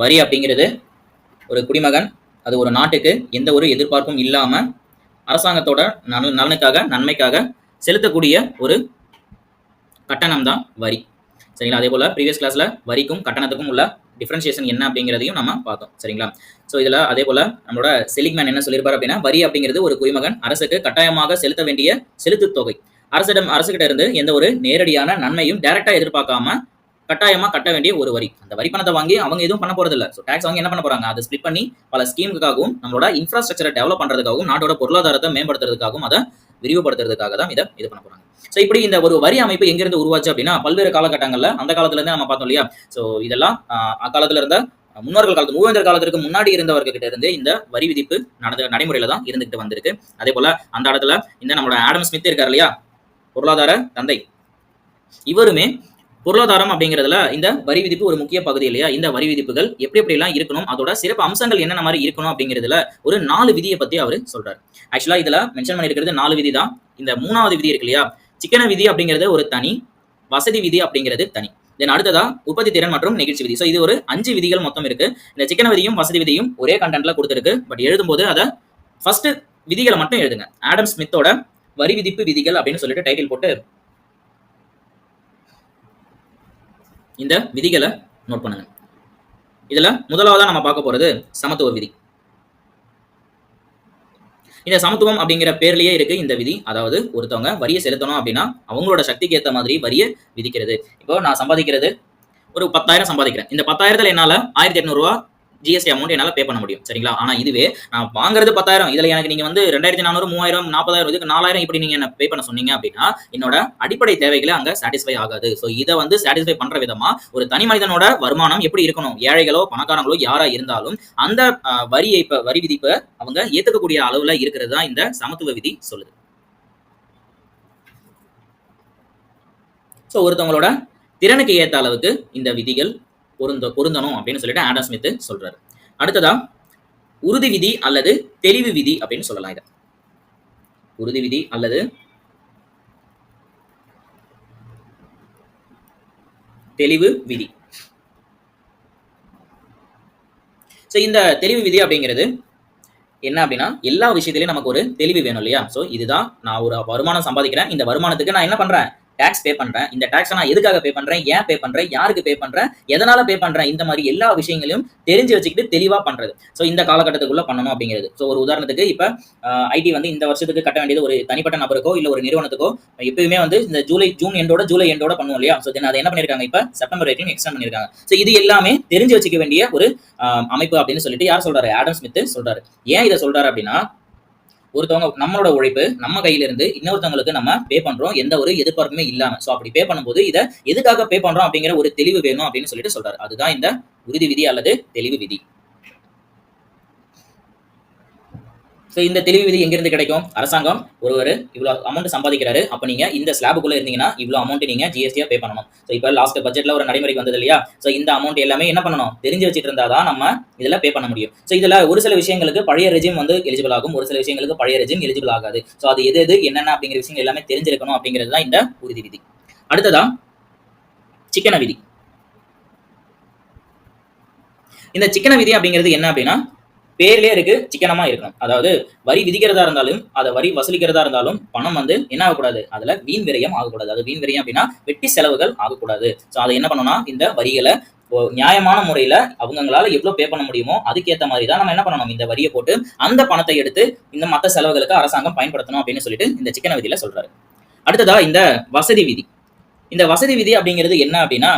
வரி அப்படிங்கிறது ஒரு குடிமகன் அது ஒரு நாட்டுக்கு எந்த ஒரு எதிர்பார்ப்பும் இல்லாம அரசாங்கத்தோட நலனுக்காக நன்மைக்காக செலுத்தக்கூடிய ஒரு கட்டணம் தான் வரி. சரிங்களா? அதே போல ப்ரீவியஸ் கிளாஸ்ல வரிக்கும் கட்டணத்துக்கும் உள்ள டிஃபரன்ஷியேஷன் என்ன அப்படிங்கிறதையும் நம்ம பார்த்தோம். சரிங்களா? ஸோ இதில் அதே போல நம்மளோட செலிக்மேன் என்ன சொல்லியிருப்பார் அப்படின்னா, வரி அப்படிங்கிறது ஒரு குடிமகன் அரசுக்கு கட்டாயமாக செலுத்த வேண்டிய செலுத்து தொகை. அரசுகிட்ட இருந்து எந்த ஒரு நேரடியான நன்மையும் டைரக்டா எதிர்பார்க்காம கட்டாயமா கட்ட வேண்டிய ஒரு வரி. அந்த வரி பணத்தை வாங்கி அவங்க எதுவும் பண்ண போறது இல்ல. ஸோ டாக்ஸ் அவங்க என்ன பண்ண போறாங்க, அதை ஸ்பிளிட் பண்ணி பல ஸ்கீமுக்காகவும் நம்மளோட இன்ஃப்ராஸ்ட்ரக்சரை டெவலப் பண்றதுக்காகவும் நாட்டோட பொருளாதாரத்தை மேம்படுத்துறதுக்காகவும் அதை விரிவுபடுத்துறதுக்காக தான் இதை இது பண்ண போறாங்க. ஸோ இப்படி இந்த ஒரு வரி அமைப்பு எங்கிருந்து உருவாச்சு அப்படின்னா, பல்வேறு காலகட்டங்கள்ல அந்த காலத்துல இருந்து நம்ம பார்த்தோம் இல்லையா. ஸோ இதெல்லாம் அக்காலத்துல இருந்த முன்னோர்கள் காலத்து மூவேந்தர் காலத்திற்கு முன்னாடி இருந்தவர்கிட்ட இருந்து இந்த வரி விதிப்பு நடைமுறையில தான் இருந்துகிட்டு வந்திருக்கு. அதே போல அந்த இடத்துல இந்த நம்மளோட ஆடம் ஸ்மித் இருக்காரு இல்லையா, பொருளாதார தந்தை, இவருமே பொருளாதாரம் அப்படிங்கிறதுல இந்த வரி விதிப்பு ஒரு முக்கிய பகுதி இல்லையா. இந்த வரி விதிப்புகள் எப்படி எல்லாம் இருக்கணும், அதோட சிறப்பு அம்சங்கள் என்ன மாதிரி இருக்கணும் அப்படிங்கிறதுல ஒரு 4 விதியை பத்தி அவர் சொல்றாரு. ஆக்சுவலா இதுல மென்ஷன் பண்ணிருக்கிறது 4 விதி தான். இந்த 3வது விதி இருக்கு இல்லையா, சிக்கன விதி அப்படிங்கிறது ஒரு தனி, வசதி விதி அப்படிங்கிறது தனி, தென் அடுத்ததா உற்பத்தி திறன் மற்றும் நெகிழ்ச்சி விதி. ஸோ இது ஒரு 5 விதிகள் மொத்தம் இருக்கு. இந்த சிக்கன விதியும் வசதி விதியும் ஒரே கண்டென்ட்ல கொடுத்துருக்கு. பட் எழுதும்போது அதை ஃபர்ஸ்ட் விதிகளை மட்டும் எழுதுங்க. ஆடம் ஸ்மித்தோட வரி விதிப்பு விதிகள் அப்படின்னு சொல்லிட்டு டைட்டில் போட்டு இந்த விதிகளை நோட் பண்ணுங்க. இதுல முதலாவதா நம்ம பார்க்க போறது சமத்துவ விதி. இந்த சமத்துவம் அப்படிங்கிற பேர்லயே இருக்கு இந்த விதி. அதாவது ஒருத்தவங்க வரியை செலுத்தணும் அப்படின்னா அவங்களோட சக்திக்கு ஏற்ற மாதிரி வரியை விதிக்கிறது. இப்போ நான் சம்பாதிக்கிறது ஒரு 10,000 சம்பாதிக்கிறேன். இந்த 10,000த்துல என்னால 1,800 ரூபா ஜிஎஸ்டி அமௌண்ட் என்னால பே பண்ண முடியும். சரிங்களா? ஆனா இதுவே நான் வாங்குறது 10,000, இதுல எனக்கு நீங்க வந்து 2,400, 3,000, 40,000, இதுக்கு 4,000 இப்படி நீங்க என்ன பே பண்ண சொன்னீங்க அப்படின்னா என்னோட அடிப்படை தேவைகளை அங்க சாட்டிஸ்ஃபை ஆகாது. ஸோ இதை வந்து சாட்டிஸ்ஃபை பண்ற விதமா ஒரு தனி மனிதனோட வருமானம் எப்படி இருக்கணும், ஏழைகளோ பணக்காரங்களோ யாரா இருந்தாலும் அந்த வரி விதிப்பை அவங்க ஏத்துக்கக்கூடிய அளவுல இருக்கிறது தான் இந்த சமத்துவ விதி சொல்லுது. ஸோ ஒருத்தவங்களோட திறனுக்கு ஏற்ற அளவுக்கு இந்த விதிகள் பொருந்தணும் அப்படின்னு சொல்லிட்டு ஆடம் ஸ்மித் சொல்றாரு. அடுத்ததா உறுதி விதி அல்லது தெளிவு விதி அப்படின்னு சொல்லலாம். இத உறுதி விதி அல்லது தெளிவு விதி. சோ இந்த தெளிவு விதி அப்படிங்கிறது என்ன அப்படின்னா, எல்லா விஷயத்திலயும் நமக்கு ஒரு தெளிவு வேணும் இல்லையா. சோ இதுதான், நான் ஒரு வருமானம் சம்பாதிக்கிறேன், இந்த வருமானத்துக்கு நான் என்ன பண்றேன், டாக்ஸ் பே பண்றேன். இந்த டாக்ஸ் நான் எதுக்காக பே பண்றேன், ஏன் பே பண்றேன், யாருக்கு பே பண்றேன், எதனால பே பண்றேன், இந்த மாதிரி எல்லா விஷயங்களையும் தெரிஞ்சு வச்சுக்கிட்டு தெளிவா பண்றது. சோ இந்த காலகட்டத்துக்குள்ள பண்ணணும் அப்படிங்கிறது. சோ ஒரு உதாரணத்துக்கு இப்ப ஐடி வந்து இந்த வருஷத்துக்கு கட்ட வேண்டியது ஒரு தனிப்பட்ட நபருக்கோ இல்ல ஒரு நிறுவனத்துக்கோ எப்பயுமே வந்து இந்த ஜூன் ஜூலை எண்டோட பண்ணுவோம் இல்லையா. சோ அதை என்ன பண்ணிருக்காங்க, இப்ப செப்டம்பர் 18 எக்ஸ்டெண்ட் பண்ணிருக்காங்க. சோ இது எல்லாமே தெரிஞ்சு வச்சுக்க வேண்டிய ஒரு அமைப்பு அப்படின்னு சொல்லிட்டு யார் சொல்றாரு, ஆடம் ஸ்மித் சொல்றாரு. ஏன் இதை சொல்றாரு அப்படின்னா, ஒருத்தவங்க நம்மளோட உழைப்பு நம்ம கையில இருந்து இன்னொருத்தவங்களுக்கு நம்ம பே பண்றோம், எந்த ஒரு எதிர்பார்ப்புமே இல்லாம. சோ அப்படி பே பண்ணும்போது இதை எதுக்காக பே பண்றோம் அப்படிங்கிற ஒரு தெளிவு வேணும் அப்படின்னு சொல்லிட்டு சொல்றாரு. அதுதான் இந்த உறுதி விதி அல்லது தெளிவு விதி. ஸோ இந்த தெளிவு விதி எங்கிருந்து கிடைக்கும், அரசாங்கம் ஒருவர் இவ்வளவு அமௌண்ட் சம்பாதிக்கிறாரு, அப்ப நீங்க இந்த ஸ்லாபுக்குள்ள இருந்தீங்கன்னா இவ்வளவு அமௌண்ட் நீங்க ஜிஎஸ்டியா பே பண்ணணும். ஸோ இப்போ லாஸ்ட் பட்ஜெட்ல ஒரு நடைமுறைக்கு வந்தது இல்லையா. ஸோ இந்த அமௌண்ட் எல்லாமே என்ன பண்ணணும், தெரிஞ்சு வச்சுட்டு இருந்தாதான் நம்ம இதுல பே பண்ண முடியும். ஸோ இதுல ஒரு சில விஷயங்களுக்கு பழைய ரெஜிம் வந்து எலிஜிபிள் ஆகும், ஒரு சில விஷயங்களுக்கு பழைய ரெஜிம் எலிஜிபிள் ஆகாது. ஸோ அது எது என்னென்ன அப்படிங்கிற விஷயங்கள் எல்லாமே தெரிஞ்சிருக்கணும் அப்படிங்கிறது தான் இந்த உறுதி விதி. அடுத்ததா சிக்கன விதி. இந்த சிக்கன விதி அப்படிங்கிறது என்ன அப்படின்னா, பேர்லயே இருக்கு, சிக்கனமா இருக்கணும். அதாவது வரி விதிக்கிறதா இருந்தாலும் அதை வரி வசூலிக்கிறதா இருந்தாலும் பணம் வந்து என்ன ஆகக்கூடாது, அதுல வீண் விரயம் ஆகக்கூடாது. அது வீண் விரயம் அப்படின்னா வெட்டி செலவுகள் ஆகக்கூடாது. ஸோ அதை என்ன பண்ணணும்னா, இந்த வரிகளை நியாயமான முறையில அவங்களால எவ்வளவு பே பண்ண முடியுமோ அதுக்கேற்ற மாதிரி தான் நம்ம என்ன பண்ணணும், இந்த வரியை போட்டு அந்த பணத்தை எடுத்து இந்த மற்ற செலவுகளுக்கு அரசாங்கம் பயன்படுத்தணும் அப்படின்னு சொல்லிட்டு இந்த சிக்கன விதியில சொல்றாரு. அடுத்ததா இந்த வசதி விதி. இந்த வசதி விதி அப்படிங்கிறது என்ன அப்படின்னா,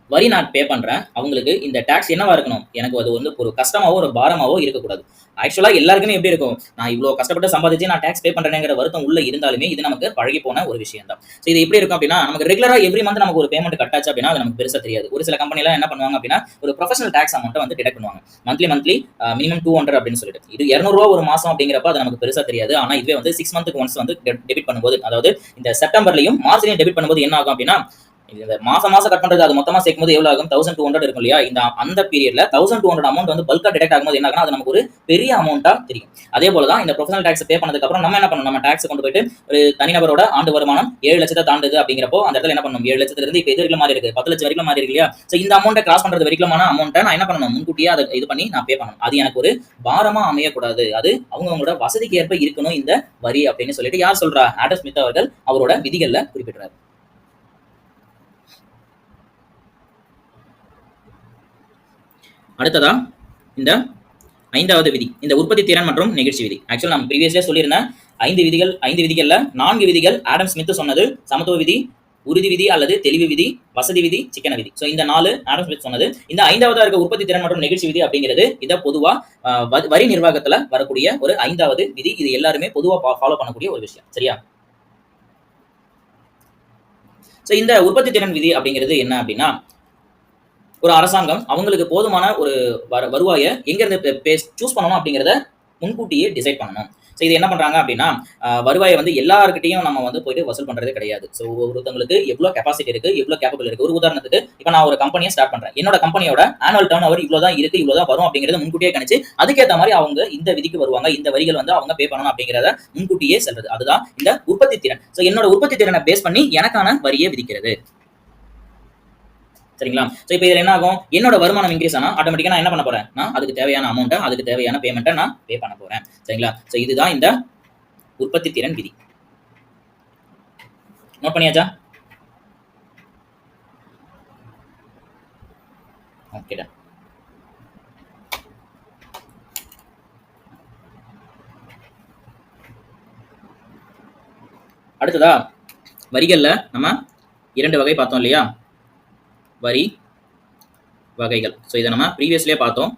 வரி நான் பே பண்றேன், அவங்களுக்கு இந்த டாக்ஸ் என்னவா இருக்கணும், எனக்கு அது வந்து ஒரு கஷ்டமாவோ ஒரு பாரமாவோ இருக்கக்கூடாது. ஆக்சுவலா எல்லாருக்குமே எப்படி இருக்கும், நான் இவ்வளவு கஷ்டப்பட்டு சம்பாதிச்சு நான் டாக்ஸ் பே பண்றேங்கிற வருத்தம் உள்ள இருந்தாலுமே இது நமக்கு பழகி போன ஒரு விஷயம் தான். ஸோ இது எப்படி இருக்கும் அப்படின்னா, நமக்கு ரெகுலரா எவ்ரி மந்த் நமக்கு ஒரு பேமெண்ட் கட்டாச்சு அப்படின்னா அது நமக்கு பெருசா தெரியாது. ஒரு சில கம்பெனி எல்லாம் என்ன பண்ணுவாங்க அப்படின்னா, ஒரு ப்ரொஃபஷனல் டாக்ஸ் அமௌண்ட் வந்து டிடக்ட் பண்ணுவாங்க மந்த்லி மினிமம் 200 அப்படின்னு சொல்லிட்டு. இது 200 ரூபா ஒரு மாசம் அப்படிங்கிறப்ப அது நமக்கு பெருசா தெரியாது. ஆனா இதுவே வந்து 6 மந்த்க்கு ஒன்ஸ் வந்து டெபிட் பண்ணும்போது, அதாவது இந்த செப்டம்பர்லயும் மார்ச்லயும் டெபிட் பண்ணும்போது என்ன ஆகும் அப்படின்னா, இந்த மாசம் மாசம் கட் பண்றது அது மொத்தமா சேர்க்கும்போது எவ்வளவு ஆகும்? 1200 இருக்கும் இல்லையா? இந்த அந்த பீரியட்ல 1200 அமௌண்ட் வந்து பல்கா டிடெக்ட் ஆகும்போது என்ன ஆகும்னா அது நமக்கு ஒரு பெரிய அமௌண்ட்டா தெரியும். அதே போல தான் இந்த ப்ரொஃபஷனல் டாக்ஸ் பே பண்ணதுக்கு அப்புறம் நம்ம என்ன பண்ணணும்? நம்ம டாக்ஸ் கொண்டு போயிட்டு ஒரு தனிநபரோட ஆண்டு வருமானம் 7 லட்சத்தை தாண்டுது அப்படிங்கிறப்போ அந்த இடத்துல என்ன பண்ணணும்? 7 லட்சத்துல இருந்து இப்ப இது வரைக்கும் மாறி இருக்கு, 10 லட்சம் வரைக்கும் மாறி இருக்கு இல்லையா? சோ இந்த அமௌண்ட்டை கிராஸ் பண்றது வரைக்குமான அமௌண்ட்டை நான் என்ன பண்ணணும்? முன்கூட்டியே அதை இது பண்ணி நான் பே பண்ணணும். அது எனக்கு ஒரு பாரமா அமையக்கூடாது. அது அவங்களோட வசதிக்கு ஏற்ப இருக்கணும் இந்த வரி அப்படின்னு சொல்லிட்டு யார் சொல்றா? ஆடம் ஸ்மித் அவர்கள் அவரோட விதிகள்ல குறிப்பிடுறாரு. அடுத்ததா இந்த 5வது விதி, இந்த உற்பத்தி திறன் மற்றும் நெகிழ்ச்சி விதி. ஆக்சுவலா நம்ம ப்ரீவியஸ்லயே சொல்லியிருந்தேன் 5 விதிகள்ல 4 விதிகள் ஆடம் ஸ்மித் சொன்னது சமத்துவ விதி, உறுதி விதி அல்லது தெளிவு விதி, வசதி விதி, சிக்கன விதி. சோ இந்த 4 ஆடம் ஸ்மித் சொன்னது. இந்த 5வதா இருக்க உற்பத்தி திறன் மற்றும் நெகிழ்ச்சி விதி அப்படிங்கிறது இத பொதுவா வரி நிர்வாகத்துல வரக்கூடிய ஒரு 5வது விதி. இது எல்லாருமே பொதுவா ஃபாலோ பண்ணக்கூடிய ஒரு விஷயம். சரியா? சோ இந்த உற்பத்தி திறன் விதி அப்படிங்கிறது என்ன அப்படின்னா, ஒரு அரசாங்கம் அவங்களுக்கு போதுமான ஒரு வருவாயை எங்க இருந்து சூஸ் பண்ணணும் அப்படிங்கிறத முன்கூட்டியே டிசைட் பண்ணணும். ஸோ இது என்ன பண்றாங்க அப்படின்னா, வருவாயை வந்து எல்லாருக்கிட்டையும் நம்ம வந்து போயிட்டு வசூல் பண்றதே கிடையாது. ஸோ ஒருத்தவங்களுக்கு எவ்வளோ கெப்பாசிட்டி இருக்கு, எவ்வளோ கேப்பபிள் இருக்கு. ஒரு உதாரணத்துக்கு இப்போ நான் ஒரு கம்பெனியை ஸ்டார்ட் பண்றேன், என்னோட கம்பெனியோட ஆனுவல் டர்ன் ஓவர் இவ்வளோதான் இருக்கு, இவ்வளோதான் வரும் அப்படிங்கிறத முன்கூட்டியே கணிச்சு அதுக்கேற்ற மாதிரி அவங்க இந்த விதிக்கு வருவாங்க, இந்த வரிகள் வந்து அவங்க பே பண்ணணும் அப்படிங்கிறத முன்கூட்டியே செல்றது. அதுதான் இந்த உற்பத்தி திறன். ஸோ என்னோட உற்பத்தி திறனை பேஸ் பண்ணி எனக்கான வரியை விதிக்கிறது. சரிங்களா? சோ இப்போ இதுல என்ன ஆகும்? என்னோட வருமானம் இன்க்ரீஸ் ஆனா ஆட்டோமேட்டிக்கா நான் என்ன பண்ண போறேன்? நான் அதுக்கு தேவையான அமௌண்ட்டை, அதுக்கு தேவையான பேமெண்ட்டை நான் பே பண்ண போறேன். சரிங்களா? சோ இதுதான் இந்த உற்பத்தி திறன் விதி. நோட் பண்ணியாச்சா? ஓகேடா. அடுத்ததா வரிகள்ல நம்ம 2 வகை பார்த்தோம் இல்லையா? வரி வகைகள். ஸோ இதை நம்ம ப்ரீவியஸ்லேயே பார்த்தோம்.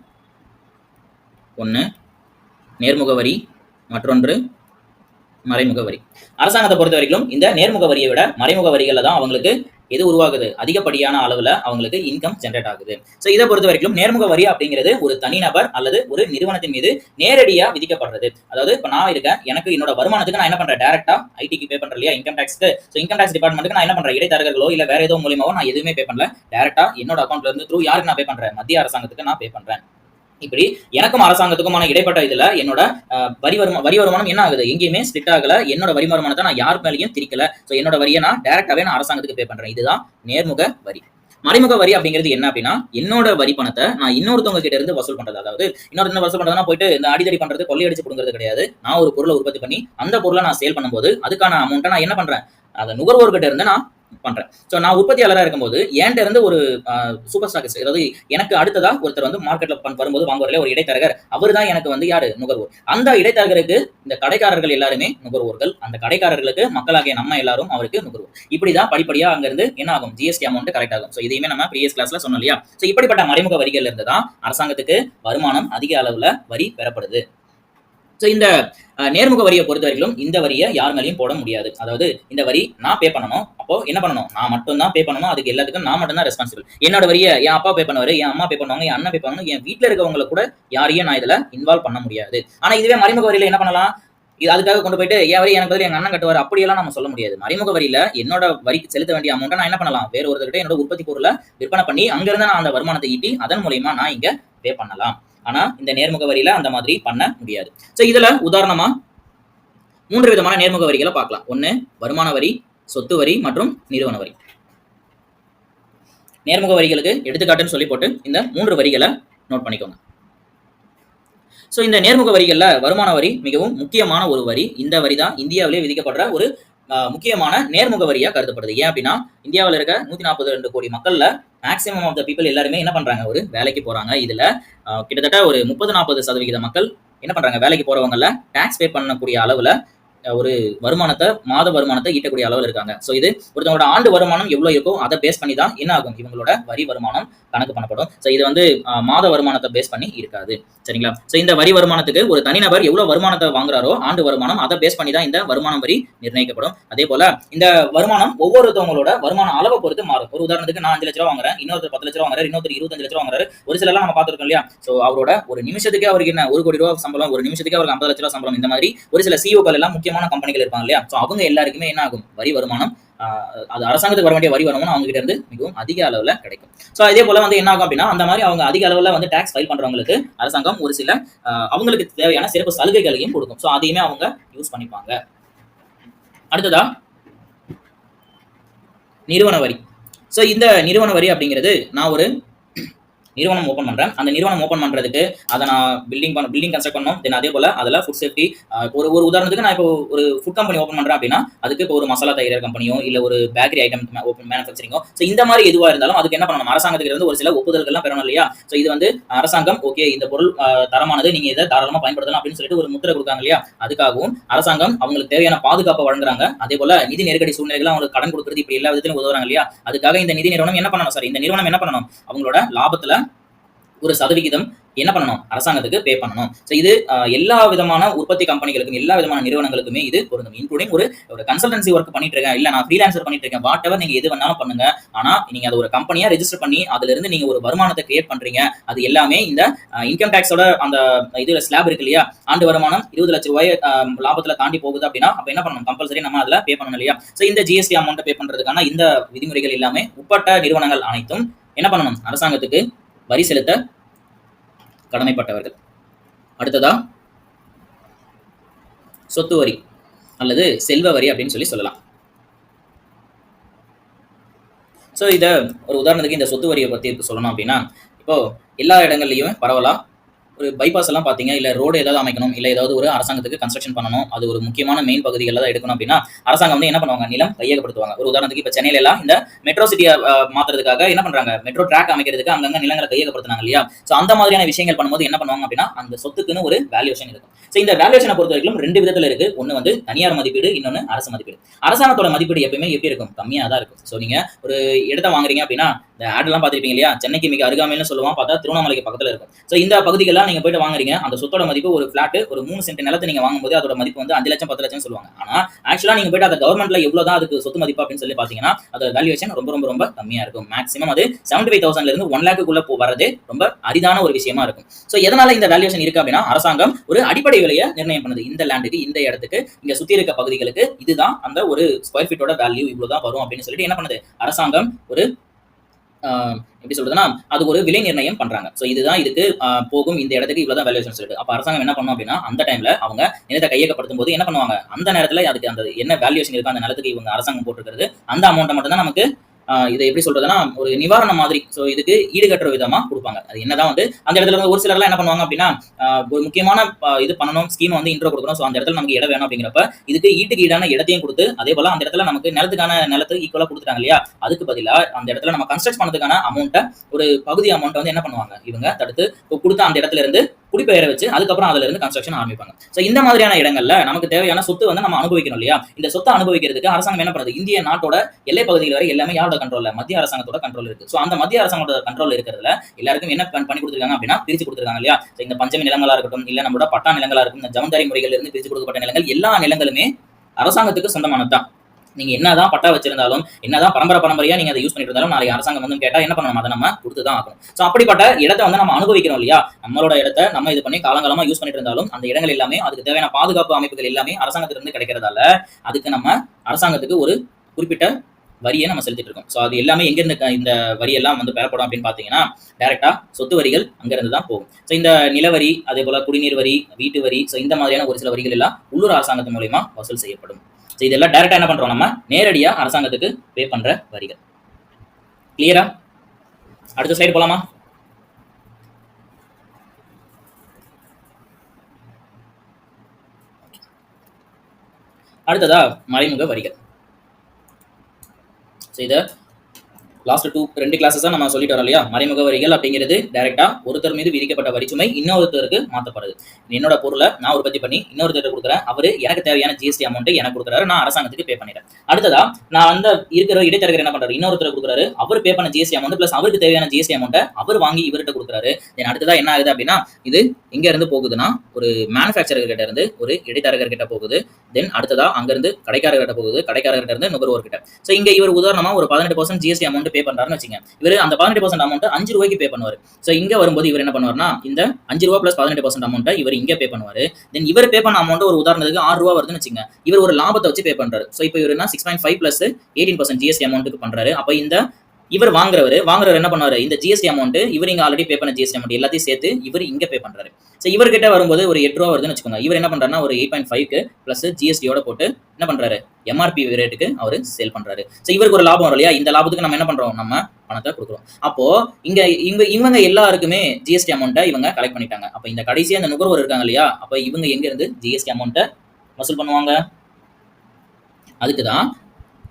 ஒன்று நேர்முக வரி, மற்றொன்று மறைமுக வரி. அரசாங்கத்தை பொறுத்த வரைக்கும் இந்த நேர்முக வரியை விட மறைமுக வரிகளில் தான் அவங்களுக்கு எது உருவாகுது? அதிகப்படியான அளவில் அவங்களுக்கு இன்கம் ஜென்ரேட் ஆகுது. ஸோ இதை பொறுத்த வரைக்கும் நேர்முக வரி அப்படிங்கிறது ஒரு தனிநபர் அல்லது ஒரு நிறுவனத்தின் மீது நேரடியாக விதிக்கப்படுறது. அதாவது இப்போ நான் இருக்கேன், எனக்கு என்னோட வருமானத்துக்கு நான் என்ன பண்றேன்? டேரக்டா ஐடிக்கு பே பண்றேன் இல்லையா? இன்கம் டாக்ஸ்க்கு. ஸோ இன்கம் டாக்ஸ் டிபார்ட்மெண்ட்டுக்கு நான் என்ன பண்றேன்? இடைத்தரகர்களோ இல்லை வேற ஏதோ மூலியமாவோ நான் எதுவுமே பே பண்ணல. டேரக்டா என்னோட அக்கௌண்ட்ல இருந்து த்ரூ யாருக்கு நான் பே பண்றேன்? மத்திய அரசாங்கத்துக்கு நான் பே பண்றேன். இப்படி எனக்கும் அரசாங்கத்துக்குமான இடைப்பட்ட இதுல என்னோட வரி வருமானம் என்ன ஆகுது? எங்கேயுமே ஸ்பிளிட் ஆகல. என்னோட வரி வருமானத்தை நான் யார் மேலேயும் திரிக்கல. ஸோ என்னோட வரியை நான் டேரக்டாவே நான் அரசாங்கத்துக்கு பே பண்றேன். இதுதான் நேர்முக வரி. மறைமுக வரி அப்படிங்கிறது என்ன அப்படின்னா, என்னோட வரி பணத்தை நான் இன்னொருத்தவங்க கிட்ட இருந்து வசூல் பண்றது. அதாவது இன்னொரு வசூல் பண்றதுனா போயிட்டு இந்த அடிதடி பண்றது, கொள்ளையடிச்சு கொடுங்கிறது கிடையாது. நான் ஒரு பொருளை உற்பத்தி பண்ணி அந்த பொருளை நான் சேல் பண்ணும்போது அதுக்கான அமௌண்ட்டை நான் என்ன பண்றேன்? அதை நுகர்வோர்கிட்ட இருந்து நான் பண்றேன். ஸோ நான் உற்பத்தியாளராக இருக்கும்போது என்கிட்ட இருந்து ஒரு சூப்பர் ஸ்டாக்கிஸ்ட், அதாவது எனக்கு அடுத்ததா ஒருத்தர் வந்து மார்க்கெட்ல வரும்போது வாங்குவார்ல ஒரு இடைத்தரகர், அவர் தான் எனக்கு வந்து யாரு? நுகர்வோர். அந்த இடைத்தரகருக்கு இந்த கடைக்காரர்கள் எல்லாருமே நுகர்வோர்கள். அந்த கடைக்காரர்களுக்கு மக்களாகிய நம்ம எல்லாரும் அவருக்கு நுகர்வோர். இப்படிதான் படிப்படியா அங்க இருந்து என்ன ஆகும்? ஜிஎஸ்டி அமௌண்ட் கரெக்ட் ஆகும். ஸோ இதையுமே நம்ம ப்ரீவியஸ் கிளாஸ்ல சொன்னோம் இல்லையா? ஸோ இப்படிப்பட்ட மறைமுக வரிகள் இருந்து தான் அரசாங்கத்துக்கு வருமானம் அதிக அளவுல வரி பெறப்படுது. ஸோ இந்த நேர்முக வரியை பொறுத்த வரைக்கும் இந்த வரியை யார் மேலேயும் போட முடியாது. அதாவது இந்த வரி நான் பே பண்ணணும். அப்போ என்ன பண்ணணும்? நான் மட்டும் தான் பே பண்ணணும். அதுக்கு எல்லாத்துக்கும் நான் மட்டும் தான் ரெஸ்பான்சிபிள். என்னோட வரியை என் அப்பா பே பண்ணுவாரு, என் அம்மா பே பண்ணுவாங்க, என் அண்ணன் பே பண்ணுவாங்க, என் வீட்டில் இருக்கவங்களை கூட யாரையும் நான் இதுல இன்வால்வ் பண்ண முடியாது. ஆனா இதுவே மறைமுக வரியில என்ன பண்ணலாம்? இது அதுக்காக கொண்டு போயிட்டு என் வரி எனக்கு பதில் எங்க அண்ணன் கட்டுவார் அப்படியெல்லாம் நம்ம சொல்ல முடியாது. மறைமுக வரியில என்னோட வரிக்கு செலுத்த வேண்டிய அமௌண்ட்டை நான் என்ன பண்ணலாம்? வேற ஒருத்தர்கிட்ட என்னோட உற்பத்தி பொருளை விற்பனை பண்ணி அங்கிருந்து நான் அந்த வருமானத்தை ஈட்டி அதன் மூலமா நான் இங்க பே பண்ணலாம். ஆனா இந்த நேர்முக வரியில அந்த மாதிரி பண்ண முடியாது. சோ இதுல உதாரணமா 3 விதமான நேர்முக வரிகளை பார்க்கலாம். ஒன்னு வருமான வரி, சொத்து வரி மற்றும் நிறுவன வரி. நேர்முக வரிகளுக்கு எடுத்துக்காட்டுன்னு சொல்லி போட்டு இந்த 3 வரிகளை நோட் பண்ணிக்கோங்க. சோ இந்த நேர்முக வரிகள்ல வருமான வரி மிகவும் முக்கியமான ஒரு வரி. இந்த வரி தான் இந்தியாவிலே விதிக்கப்படுற ஒரு முக்கியமான நேர்முக வரியா கருதப்படுது. ஏன் அப்படின்னா இந்தியாவில் இருக்க 142 கோடி மக்கள்ல மேக்சிமம் ஆஃப் த பீப்புள் எல்லாருமே என்ன பண்றாங்க? ஒரு வேலைக்கு போறாங்க. இதுல கிட்டத்தட்ட ஒரு 30-40% மக்கள் என்ன பண்றாங்க? வேலைக்கு போறவங்கல டாக்ஸ் பே பண்ணக்கூடிய அளவுல ஒரு வருமானத்தை, மாத வருமானத்தை ஈட்டக்கூடிய அளவில் இருக்காங்க. ஸோ இது ஒருத்தவங்களோட ஆண்டு வருமானம் எவ்வளவு இருக்கோ அதை பேஸ் பண்ணி தான் என்ன ஆகும்? இவங்களோட வரி வருமானம் கணக்கு பண்ணப்படும். ஸோ இது வந்து மாத வருமானத்தை பேஸ் பண்ணி இருக்காது. சரிங்களா? ஸோ இந்த வரி வருமானத்துக்கு ஒரு தனிநபர் எவ்வளவு வருமானத்தை வாங்குறாரோ ஆண்டு வருமானம் அதை பேஸ் பண்ணி தான் இந்த வருமானம் வரி நிர்ணயிக்கப்படும். அதே போல இந்த வருமானம் ஒவ்வொருத்தவங்களோட வருமான அளவை பொறுத்து மாறும். ஒரு உதாரணத்துக்கு நான் 5 லட்ச ரூபா வாங்குறேன், இன்னொருத்தர் 10 லட்ச ரூபா வாங்குறாரு, இன்னொருத்தர் 25 லட்ச ரூபா வாங்குறாரு. ஒரு சில எல்லாம் நம்ம பார்த்துருக்கோம் இல்லையா? ஸோ அவரோட ஒரு நிமிஷத்துக்கு அவருக்கு என்ன 1 கோடி ரூபா சம்பளம், ஒரு நிமிஷத்துக்கு அவருக்கு 50 லட்ச ரூபா சம்பளம். இந்த மாதிரி ஒரு சில சிஓக்கள் எல்லாம் முக்கியமான முக்கியமான கம்பெனிகள் இருப்பாங்க இல்லையா, ஸோ அவங்க எல்லாருக்குமே என்ன ஆகும், வரி வருமானம் அது அரசாங்கத்துக்கு வர வேண்டிய வரி வருமானம் அவங்க கிட்ட இருந்து மிகவும் அதிக அளவில் கிடைக்கும். ஸோ இதே போல வந்து என்ன ஆகும் அப்படின்னா, அந்த மாதிரி அவங்க அதிக அளவில் வந்து டேக்ஸ் ஃபைல் பண்றவங்களுக்கு அரசாங்கம் ஒரு சில அவங்களுக்கு தேவையான சிறப்பு சலுகைகளையும் கொடுக்கும். ஸோ அதையுமே அவங்க யூஸ் பண்ணிப்பாங்க. அடுத்ததா நிறுவன வரி. ஸோ இந்த நிறுவன வரி அப்படிங்கிறது, நான் ஒரு நிறுவனம் ஓப்பன் பண்றேன். அந்த நிறுவனம் ஓப்பன் பண்றதுக்கு அதை நான் பில்டிங் கன்ஸ்ட்ரக்ட் பண்ணணும். தென் அதே போல அதில் ஃபுட் சேஃப்டி, ஒரு உதாரணத்துக்கு நான் இப்போ ஒரு ஃபுட் கம்பெனி ஓப்பன் பண்றேன் அப்படின்னா, அதுக்கு இப்போ ஒரு மசாலா தயாரிக்கிற கம்பெனியோ இல்லை ஒரு பேக்கரி ஐட்டம் மேனுஃபேக்சரிங்கோ, ஸோ இந்த மாதிரி எதுவாக இருந்தாலும் அதுக்கு என்ன பண்ணணும், அரசாங்கத்துக்கு இருந்து ஒரு சில ஒப்புதல்கள்லாம் பெறணும் இல்லையா. ஸோ இது வந்து அரசாங்கம் ஓகே இந்த பொருள் தரமானது, நீங்க இதை தாராளமாக பயன்படுத்தலாம் அப்படின்னு சொல்லிட்டு ஒரு முத்திரை கொடுக்காங்க இல்லையா. அதுக்காகவும் அரசாங்கம் அவங்களுக்கு தேவையான பாதுகாப்பை வழங்குறாங்க. அதே போல நிதி நெருக்கடி சூழ்நிலைகள் அவங்களுக்கு கடன் கொடுக்குறது, இப்படி எல்லா விதத்திலும் உதவுறாங்க இல்லையா. அதுக்காக இந்த நிதி நிறுவனம் என்ன பண்ணணும், இந்த நிறுவனம் என்ன பண்ணணும், அவங்களோட லாபத்துல ஒரு சதவிகிதம் என்ன பண்ணணும், அரசாங்கத்துக்கு பே பண்ணணும். ஸோ இது எல்லா விதமான உற்பத்தி கம்பெனிகளுக்கும் எல்லா விதமான நிறுவனங்களுக்குமே இது பொருந்தும். இன்க்ளூடிங் ஒரு கன்சல்டன்சி ஒர்க் பண்ணிட்டு இருக்கேன், இல்லை நான் ஃப்ரீலான்சர் பண்ணிட்டு இருக்கேன், வாட் எவர் நீங்க எது வேணாலும் பண்ணுங்க. ஆனா நீங்க அதை ஒரு கம்பெனியா ரெஜிஸ்டர் பண்ணி அதுல இருந்து நீங்க ஒரு வருமானத்தை கிரியேட் பண்றீங்க, அது எல்லாமே இந்த இன்கம் டேக்ஸோட அந்த இதுல ஸ்லாப் இருக்கு இல்லையா, ஆண்டு வருமானம் 20 லட்சம் ரூபாய் லாபத்துல தாண்டி போகுது அப்படின்னா அப்ப என்ன பண்ணணும், கம்பல்சரி நம்ம அதுல பே பண்ணணும் இல்லையா. ஸோ இந்த ஜிஎஸ்டி அமௌண்ட் பே பண்றதுக்கான இந்த விதிமுறைகள் எல்லாமே உட்பட்ட நிறுவனங்கள் அனைத்தும் என்ன பண்ணணும், அரசாங்கத்துக்கு வரி செலுத்த கடமைப்பட்டவர்கள். அடுத்ததா சொத்து வரி அல்லது செல்வ வரி அப்படின்னு சொல்லலாம். ஸோ இதை ஒரு உதாரணத்துக்கு இந்த சொத்து வரியை பற்றி சொல்லணும் அப்படின்னா, இப்போ எல்லா இடங்கள்லையும் பரவலா ஒரு பைபாஸ் எல்லாம் பார்த்தீங்க, இல்லை ரோடு ஏதாவது அமைக்கணும், இல்லை ஏதாவது ஒரு அரசாங்கத்துக்கு கன்ஸ்ட்ரக்ஷன் பண்ணணும், அது ஒரு முக்கியமான மெயின் பகுதிகளில் தான் எடுக்கணும் அப்படின்னா அரசாங்கம் வந்து என்ன பண்ணுவாங்க, நிலம் கையகப்படுத்துவாங்க. ஒரு உதாரணத்துக்கு இப்போ சென்னையில எல்லாம் இந்த மெட்ரோ சிட்டியை மாற்றுறதுக்காக என்ன பண்றாங்க, மெட்ரோ ட்ராக் அமைக்கிறதுக்கு அங்கங்க நிலங்களை கையகப்படுத்தினாங்க இல்லையா. ஸோ அந்த மாதிரியான விஷயங்கள் பண்ணும்போது என்ன பண்ணுவாங்க அப்படின்னா, அந்த சொத்துக்குன்னு ஒரு வேல்யூஷன் இருக்கும். ஸோ இந்த வேல்யூஷனை பொறுத்த வரைக்கும் 2 விதத்தில் இருக்கு. ஒன்று வந்து தனியார் மதிப்பீடு, இன்னொன்று அரசு மதிப்பீடு. அரசாங்கத்தோட மதிப்பீடு எப்பயுமே எப்படி இருக்கும், கம்மியாக தான் இருக்கும். ஸோ நீங்க ஒரு இடத்தை வாங்குறீங்க அப்படின்னா, இந்த ஆட்லாம் பார்த்துருப்பீங்க இல்லையா, சென்னைக்கு மிக அருகாமைன்னு சொல்லுவான், பார்த்தா திருவண்ணாமலைக்கு பக்கத்தில் இருக்கும். ஸோ இந்த பகுதிகள்லாம் நீங்க போயிட்டு வாங்குறீங்க, அந்த சொத்தோட மதிப்பு ஒரு ஃபிளாட் ஒரு 3 சென்ட் நிலத்தை நீங்க வாங்கும்போது அதோட மதிப்பு வந்து 5 லட்சம் 10 லட்சம் சொல்லுவாங்க. ஆனா ஆக்சுவலா நீங்க போயிட்டு அந்த கவர்மெண்ட்ல எவ்வளவுதான் அதுக்கு சொத்து மதிப்பு அப்படின்னு சொல்லி பாத்தீங்கன்னா அதோட வேல்யூவேஷன் ரொம்ப ரொம்ப ரொம்ப கம்மியா இருக்கும். மேக்ஸிமம் அது 75,000 இருந்து 1 லேக்குள்ள வரதே ரொம்ப அரிதான ஒரு விஷயமா இருக்கும். ஸோ எதனால இந்த வேல்யூவேஷன் இருக்கு அப்படின்னா, அரசாங்கம் ஒரு அடிப்படை விலையை நிர்ணயம் பண்ணுது. இந்த லேண்டுக்கு, இந்த இடத்துக்கு, இங்க சுத்தி இருக்க பகுதிகளுக்கு இதுதான் அந்த ஒரு ஸ்கொயர் ஃபீட்டோட வேல்யூ இவ்வளவுதான் வரும் அப்படின்னு சொல்லிட்டு என்ன பண்ணுது, அரசாங்கம் ஒரு எப்படி சொல்றதுன்னா அது ஒரு விலை நிர்ணயம் பண்றாங்க. ஸோ இதுதான் இதுக்கு போகும், இந்த இடத்துக்கு இவ்வளவுதான் வேல்யூஷன் சொல்லிட்டு. அப்ப அரசாங்கம் என்ன பண்ணும் அப்படின்னா, அந்த டைம்ல அவங்க நிலத்தை கையகப்படுத்தும் போது என்ன பண்ணுவாங்க, அந்த நேரத்துல அதுக்கு அந்த என்ன வேல்யூஷன் இருக்கு அந்த நிலத்துக்கு இவங்க அரசாங்கம் போட்டிருக்கிறது அந்த அமௌண்ட்டை மட்டும் தான் நமக்கு இதை எப்படி சொல்றதுன்னா ஒரு நிவாரணம் மாதிரி, ஸோ இதுக்கு ஈடுகட்டுற விதமா கொடுப்பாங்க. அது என்னதான் வந்து அந்த இடத்துல வந்து ஒரு சிலர்லாம் என்ன பண்ணுவாங்க அப்படின்னா, ஒரு முக்கியமான இது பண்ணணும், ஸ்கீம் வந்து இன்ட்ரோ கொடுக்கணும், ஸோ அந்த இடத்துல நமக்கு இடம் வேணும் அப்படிங்கிறப்ப இதுக்கு ஈட்டுக்கு ஈடான இடத்தையும் கொடுத்து, அதே போல அந்த இடத்துல நமக்கு நிலத்தை ஈக்குவலா கொடுத்துட்டாங்க இல்லையா, அதுக்கு பதிலாக அந்த இடத்துல நம்ம கன்ஸ்ட்ரக்ட் பண்ணதுக்கான அமௌண்ட்டை ஒரு பகுதி அமௌண்ட்டை வந்து என்ன பண்ணுவாங்க, இவங்க தடுத்து கொடுத்த அந்த இடத்துல இருந்து குடிபெயர வச்சு அதுக்கப்புறம் அதுல இருந்து கன்ஸ்ட்ரக்ஷன் ஆரம்பிப்பாங்க. ஸோ இந்த மாதிரியான இடங்கள்ல நமக்கு தேவையான சொத்து வந்து நம்ம அனுபவிக்கணும் இல்லையா. இந்த சொத்தை அனுபவிக்கிறதுக்கு அரசாங்கம் என்ன பண்ணுது, இந்திய நாட்டோட எல்லை பகுதிகள் வரை எல்லாமே யாரோட கண்ட்ரோல்ல, மத்திய அரசாங்கத்தோட கண்ட்ரோல் இருக்கு. ஸோ அந்த மத்திய அரசாங்கத்தோட கண்ட்ரோல் இருக்கிறதுல எல்லாருக்கும் என்ன பண்ணி கொடுத்துருக்காங்க அப்படின்னா, பிரிச்சு கொடுத்துருக்காங்க இல்லையா. இந்த பஞ்சமி நிலங்களா இருக்கட்டும், இல்ல நம்மளோட பட்டா நிலங்களா இருக்கும், இந்த ஜமீன்தாரி முறைகள் இருந்து பிரிச்சு கொடுக்கப்பட்ட நிலங்கள் எல்லா நிலங்களுமே அரசாங்கத்துக்கு சொந்தமானதுதான். நீங்க என்னதான் பட்டா வச்சிருந்தாலும், என்னதான் பரம்பரையா நீங்க அதை யூஸ் பண்ணிட்டு இருந்தாலும், நாளைக்கு அரசாங்கம் வந்து கேட்டா என்ன பண்ணணும், அதை நம்ம கொடுத்துதான் ஆகணும். ஸோ அப்படிப்பட்ட இடத்தை வந்து நம்ம அனுபவிக்கிறோம் இல்லையா, நம்மளோட இடத்தை நம்ம இது பண்ணி காலங்காலமா யூஸ் பண்ணிட்டு இருந்தாலும் அந்த இடங்கள் எல்லாமே அதுக்கு தேவையான பாதுகாப்பு அமைப்புகள் எல்லாமே அரசாங்கத்திலிருந்து கிடைக்கிறதால அதுக்கு நம்ம அரசாங்கத்துக்கு ஒரு குறிப்பிட்ட வரியை நம்ம செலுத்திட்டு இருக்கோம். ஸோ அது எல்லாமே எங்கிருந்து இந்த வரி எல்லாம் வந்து பெறப்படும் அப்படின்னு பாத்தீங்கன்னா, டைரக்டா சொத்து வரிகள் அங்கிருந்து தான் போகும். ஸோ இந்த நிலவரி, அதே போல குடிநீர் வரி, வீட்டு வரி, ஸோ இந்த மாதிரியான ஒரு சில வரிகள் எல்லாம் உள்ளூர் அரசாங்கத்தின் மூலமா வசூல் செய்யப்படும். ஸோ இதெல்லாம் டைரக்டா என்ன பண்றோம், நம்ம நேரடியா அரசாங்கத்துக்கு பே பண்ற வரிகள். கிளியரா? அடுத்த ஸ்லைடு போலாமா? அடுத்ததா மறைமுக வரிகள். ஸோ இதை லாஸ்ட் 2 கிளாஸஸா நம்ம சொல்லிட்டு வரோம் இல்லையா. மறைமுக வரிகள் அப்படிங்கிறது டைரக்டா ஒருத்தர் மீது விதிக்கப்பட்ட வரிச்சுமை இன்னொருத்தருக்கு மாற்றப்படுது. என்னோட பொருளை நான் உற்பத்தி பண்ணி இன்னொருத்தர் கொடுக்குறேன், அவரு எனக்கு தேவையான ஜிஎஸ்டி அமௌண்ட் எனக்கு கொடுக்குறாரு, நான் அரசாங்கத்துக்கு பே பண்ணிடுறேன். அடுத்ததா நான் அந்த இருக்கிற இடைத்தரகர் என்ன பண்றாரு, இன்னொருத்தர் கொடுக்குறாரு, அவர் பே பண்ண ஜிஎஸ்டி அமௌண்ட் பிளஸ் அவருக்கு தேவையான ஜிஎஸ்டி அமௌண்ட்டை அவர் வாங்கி இவர்கிட்ட கொடுக்குறாரு. தென் அடுத்ததா என்ன ஆகுது அப்படின்னா, இது எங்க இருந்து போகுதுன்னா ஒரு மேனுஃபேக்சரர் கிட்ட இருந்து ஒரு இடைத்தரகர் கிட்ட போகுது. தென் அடுத்ததா அங்கிருந்து கடைக்காரர்கிட்ட போகுது, கடைக்காரர்கிட்ட இருந்து நுகர்வோர் கிட்ட. ஸோ இங்க இவர் உதாரணமா ஒரு 18% ஜிஎஸ்டி அமௌண்ட் பே பண்றாருன்னு வச்சுங்க. இவர் அந்த 18% அமௌண்ட் 5 ரூபாய்க்கு பே பண்ணுவாரு. ஸோ இங்க வரும்போது இவர் என்ன பண்ணுவாருன்னா இந்த 5 ரூபா பிளஸ் 18% அமௌண்ட்டை இவர் இங்க பே பண்ணுவாரு. தென் இவர் பே பண்ண அமௌண்ட் ஒரு உதாரணத்துக்கு 6 ரூபா வருதுன்னு வச்சுங்க. இவர் ஒரு லாபத்தை வச்சு பே பண்றாரு. ஸோ இப்போ இவர் என்ன 6.5 பிளஸ் 18% ஜிஎஸ்டி அமௌண்ட்டுக்கு பண்றாரு. அப்ப இந்த இவர் வாங்குறவர் என்ன பண்ணுவாரு, இந்த ஜிஎஸ்டி அமௌண்ட் இவர் இங்க ஆல்ரெடி பே பண்ண ஜிஎஸ்டி அமௌண்ட் எல்லாத்தையும் சேர்த்து இவர் இங்க பே பண்றாரு. ஸோ இவர்கிட்ட வரும்போது ஒரு 8 ரூபா வருதுன்னு வச்சுக்கோங்க. இவர் என்ன பண்றாருன்னா ஒரு 8.5க்கு பிளஸ் ஜிஎஸ்டியோட போட்டு என்ன பண்றாரு, எம்ஆர்பி ரேட்டுக்கு அவர் சேல் பண்றாரு. ஸோ இவருக்கு ஒரு லாபம் வரும் இல்லையா, இந்த லாபத்துக்கு நம்ம என்ன பண்றோம், நம்ம பணத்தை கொடுக்குறோம். அப்போ இவங்க எல்லாருக்குமே ஜிஎஸ்டி அமௌண்ட்டை இவங்க கலெக்ட் பண்ணிட்டாங்க. அப்ப இந்த கடைசியா இந்த நுகர்வோர் இருக்காங்க இல்லையா, அப்ப இவங்க எங்க இருந்து ஜிஎஸ்டி அமௌண்ட்டை வசூல் பண்ணுவாங்க? அதுக்குதான்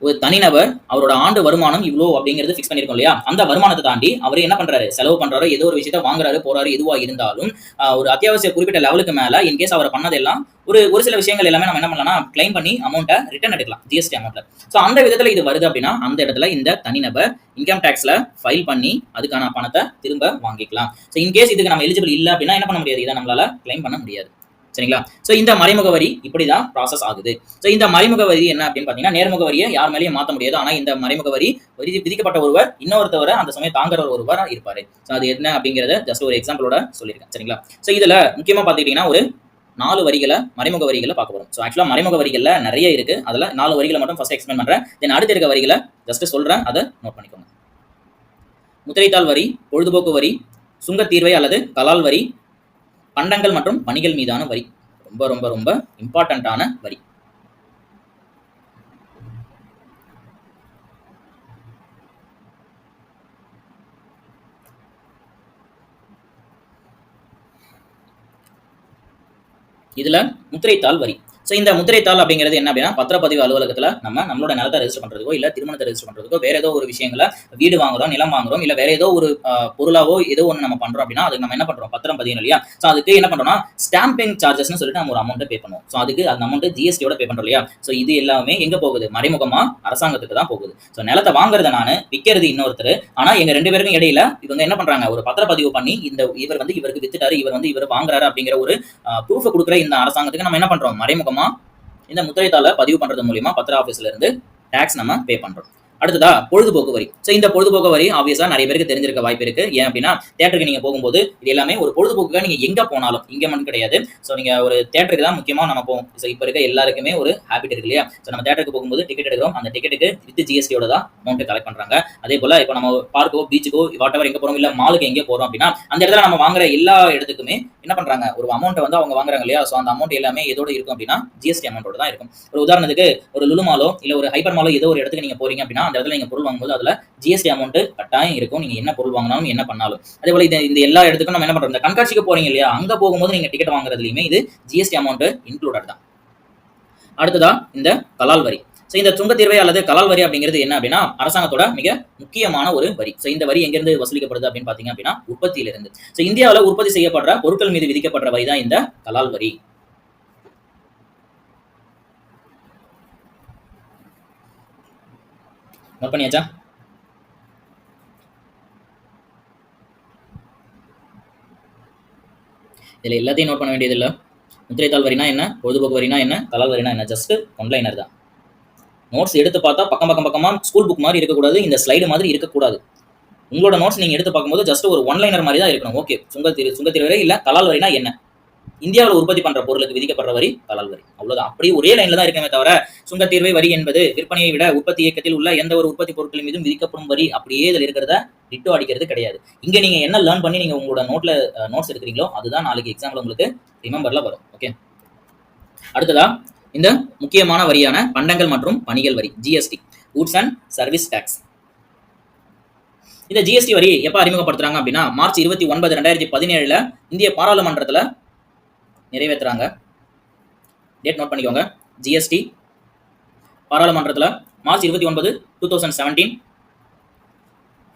ஒரு தனிநபர் அவரோட ஆண்டு வருமானம் இவ்வளோ அப்படிங்கிறது ஃபிக்ஸ் பண்ணிருக்கோம் இல்லையா, அந்த வருமானத்தை தாண்டி அவர் என்ன பண்றாரு, செலவு பண்றாரு, ஏதோ ஒரு விஷயத்த வாங்குறாரு போறாரு, எதுவா இருந்தாலும் ஒரு அத்தியாவசிய குறிப்பிட்ட லெவலுக்கு மேல இன்கேஸ் அவர் பண்ணதெல்லாம் ஒரு சில விஷயங்கள் எல்லாமே நம்ம என்ன பண்ணலாம், கிளைம் பண்ணி அமௌண்ட்டை ரிட்டர்ன் எடுக்கலாம் ஜிஎஸ்டி அமௌண்ட்ல. ஸோ அந்த விதத்துல இது வருது அப்படின்னா அந்த இடத்துல இந்த தனிநபர் இன்கம் டேக்ஸ்ல ஃபைல் பண்ணி அதுக்கான பணத்தை திரும்ப வாங்கிக்கலாம். ஸோ இன்கேஸ் இதுக்கு நம்ம எலிஜிபிள் இல்லை அப்படின்னா என்ன பண்ண முடியாது, இதை நம்மளால கிளைம் பண்ண முடியாது. சரிங்களா? சோ இந்த மறைமுக வரி இப்படிதான் ப்ராசஸ் ஆகுது. சோ இந்த மறைமுக வரி என்ன அப்படின்னு பாத்தீங்கன்னா, நேர்முக வரியை யார் மேலேயும் மாற்ற முடியாது. ஆனா இந்த மறைமுக வரி விதிக்கப்பட்ட ஒருவர் இன்னொருத்தவரை அந்த சமயம் தாங்குற ஒருவர் இருப்பாரு. சோ அது என்ன அப்படிங்கறத ஜஸ்ட் ஒரு எக்ஸாம்பிளோட சொல்லியிருக்கேன். சரிங்களா? சோ இதுல முக்கியமா பாத்துக்கிட்டீங்கன்னா ஒரு 4 வரிகளை மறைமுக வரிகளை பார்க்க போறோம். ஸோ ஆக்சுவலா மறைமுக வரிகள்ல நிறைய இருக்கு. அதுல 4 வரிகளை மட்டும் ஃபர்ஸ்ட் எக்ஸ்பிளைன் பண்றேன். தென் அடுத்த இருக்க வரிகளை ஜஸ்ட் சொல்றேன், அதை நோட் பண்ணிக்கோங்க. முத்திரைத்தாள் வரி, பொழுதுபோக்கு வரி, சுங்கத்தீர்வை அல்லது கலால் வரி, பண்டங்கள் மற்றும் பணிகள் மீதான வரி. ரொம்ப ரொம்ப ரொம்ப இம்பார்ட்டன்டான வரி. இதுல முத்திரைத்தாள் வரி. ஸோ இந்த முத்திரைத்தாள் அப்படிங்கிறது என்ன அப்படின்னா, பத்திரப்பதிவு அலுவலகத்தில் நம்மளோட நிலத்தை ரெஜிஸ்டர் பண்ணுறதுக்கோ இல்லை திருமணத்தை ரெஜிஸ்டர் பண்ணுறதுக்கோ வேற ஏதோ ஒரு விஷயங்களை வீடு வாங்குறோம், நிலம் வாங்குறோம், இல்லை வேற ஏதோ ஒரு பொருளாவோ ஏதோ ஒன்று நம்ம பண்ணுறோம் அப்படின்னா அதுக்கு நம்ம என்ன பண்ணுறோம், பத்திரம் பதியணும் இல்லையா. ஸோ அதுக்கு என்ன பண்ணுறோம்னா ஸ்டாம்பிங் சார்ஜஸ்னு சொல்லிட்டு நம்ம ஒரு அமௌண்ட்டை பே பண்ணுவோம். ஸோ அதுக்கு அந்த அமௌண்ட் ஜிஎஸ்டியோட பே பண்ணுறோம் இல்லையா. ஸோ இது எல்லாமே எங்கே போகுது, மறைமுகமாக அரசாங்கத்துக்கு தான் போகுது. ஸோ நிலத்தை வாங்குறத நான், விற்கிறது இன்னொருத்தர். ஆனால் எங்கள் 2 பேருக்கும் இடையில இவங்க என்ன பண்ணுறாங்க, ஒரு பத்திரப்பதிவு பண்ணி இவர் இவருக்கு வித்துட்டாரு, இவர் வாங்குறாரு அப்படிங்கிற ஒரு ப்ரூஃபை கொடுக்குற இந்த அரசாங்கத்துக்கு நம்ம என்ன பண்ணுறோம், மறைமுகமா இந்த முத்திரைத்தாளை பதிவு பண்றது மூலியமா பத்திர ஆபீஸ்ல இருந்து டாக்ஸ் நம்ம பே பண்றோம். அடுத்ததா பொழுதுபோக்கு வரி. ஸோ இந்த பொழுதுபோக்கு வரி ஆப்வியஸா நிறைய பேருக்கு தெரிஞ்சிருக்க வாய்ப்பு இருக்கு. ஏன் அப்படின்னா தேட்டருக்கு நீங்க போகும்போது இது எல்லாமே ஒரு பொழுதுபோக்குக்காக நீங்க எங்க போனாலும், இங்க மட்டும் கிடையாது. ஸோ நீங்க ஒரு தேட்டருக்கு தான் முக்கியமா நம்ம போவோம். ஸோ இப்போ இருக்க எல்லாருக்குமே ஒரு ஹேபிட் இருக்கு இல்லையா. ஸோ நம்ம தேட்டருக்கு போகும்போது டிக்கெட் எடுக்கிறோம், அந்த டிக்கெட்டுக்கு வித் ஜிஎஸ்டியோட தான் அமௌண்ட் கலெக்ட் பண்றாங்க. அதே போல இப்போ நம்ம பார்க்கோ, பீச்சுக்கோ, வாட்டவர் எங்க போறோம், இல்ல மாலுக்கு எங்கே போறோம் அப்படின்னா அந்த இடத்துல நம்ம வாங்குற எல்லா இடத்துக்குமே என்ன பண்றாங்க, ஒரு அமௌண்ட் வந்து அவங்க வாங்குறாங்க இல்லையா. ஸோ அந்த அமௌண்ட் எல்லாமே எதோட இருக்கும் அப்படின்னா ஜிஎஸ்டி அமௌண்டோட தான் இருக்கும். ஒரு உதாரணத்துக்கு ஒரு லுலு மாலோ இல்ல ஒரு ஹைப்பர் மாலோ ஏதோ ஒரு இடத்துக்கு நீங்க போறீங்க அப்படின்னா அந்த இடத்துல நீங்க பொருள் வாங்கும்போது அதுல ஜிஎஸ்டி அமௌண்ட் கட்டாயம் இருக்கும். நீங்க என்ன பொருள் வாங்கினாலும் என்ன பண்ணாலும். அதே போல இந்த எல்லா இடத்துக்கும் நம்ம என்ன பண்றோம், இந்த கண்காட்சிக்கு போறீங்க இல்லையா, அங்க போகும்போது நீங்க டிக்கெட் வாங்குறதுலயுமே இது ஜிஎஸ்டி அமௌண்ட் இன்க்ளூடட் தான். அடுத்ததா இந்த கலால் வரி. ஸோ இந்த சுங்கத்தீர்வை அல்லது கலால் வரி அப்படிங்கிறது என்ன அப்படின்னா அரசாங்கத்தோட மிக முக்கியமான ஒரு வரி. ஸோ இந்த வரி எங்கிருந்து வசூலிக்கப்படுது அப்படின்னு பாத்தீங்க அப்படின்னா உற்பத்தியிலிருந்து. ஸோ இந்தியாவில் உற்பத்தி செய்யப்படுற பொருட்கள் மீது விதிக்கப்படுற வரி தான் இந்த கலால் வரி. நோட் பண்ணியாச்சா? இதுல எல்லாத்தையும் நோட் பண்ண வேண்டியது இல்லை. முத்திரைத்தாள் வரினா என்ன, பொழுதுபோக்கு வரினா என்ன, கலால் வரினா என்ன, ஜஸ்ட் ஒன்லைனர் தான். நோட்ஸ் எடுத்து பார்த்தா பக்கமா ஸ்கூல் புக் மாதிரி இருக்கக்கூடாது, இந்த ஸ்லைடு மாதிரி இருக்கக்கூடாது. உங்களோட நோட்ஸ் நீங்க எடுத்து பார்க்கும்போது ஜஸ்ட் ஒரு ஒன்லைனர் மாதிரி தான் இருக்கணும். ஓகே, சுங்கத்தீர்வை இல்ல கலால் வரினா என்ன, இந்தியாவில் உற்பத்தி பண்ற பொருளுக்கு விதிக்கப்படுற வரி கலால் வரி, அவ்வளவுதான். அப்படியே ஒரே லைன்ல தான் இருக்கமே தவிர சுங்கத்தீர்வை வரி என்பது விற்பனையை விட உற்பத்தி இயக்கத்தில் உள்ள எந்த ஒரு உற்பத்தி பொருட்களின் மீதும் விதிக்கப்படும் வரி அப்படியே இதில் இருக்கிறத டிட்டோ அடிக்கிறது கிடையாது. இங்க நீங்க என்ன லேர்ன் பண்ணி நீங்க உங்களோட நோட்ஸ் எடுக்கிறீங்களோ அதுதான் நாளைக்கு எக்ஸாம்பிள் உங்களுக்கு ரிமெம்பர்ல வரும். ஓகே, அடுத்ததா இந்த முக்கியமான வரியான பண்டங்கள் மற்றும் பணிகள் வரி, GST, goods and service tax. இந்த ஜிஎஸ்டி வரி எப்ப அறிமுகப்படுத்துறாங்க அப்படின்னா மார்ச் 29, 2017 இந்திய பாராளுமன்றத்துல நிறைவேற்றுறாங்க. டேட் நோட் பண்ணிக்கோங்க. ஜிஎஸ்டி பாராளுமன்றத்துல மார்ச் 29, 2017.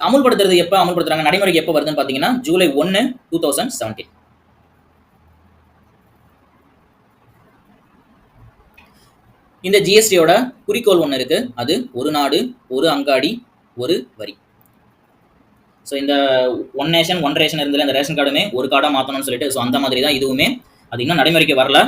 அமுல்படுத்துறது எப்ப அமுல்படுத்துறாங்க, நடைமுறைக்கு எப்ப வருதுன்னு பாத்தீங்கன்னா ஜூலை 1, 2017. இந்த ஜிஎஸ்டியோட குறிக்கோள் ஒன்று இருக்கு, அது ஒரு நாடு ஒரு அங்காடி ஒரு வரி. ஸோ இந்த ஒன் நேஷன் ஒன் ரேஷன் இருந்ததுல இந்த ரேஷன் கார்டுமே ஒரு கார்டாக மாற்றணும்னு சொல்லிட்டு, ஸோ அந்த மாதிரி தான் இதுவுமே. அது இன்னும் நடைமுறைக்கு வரல.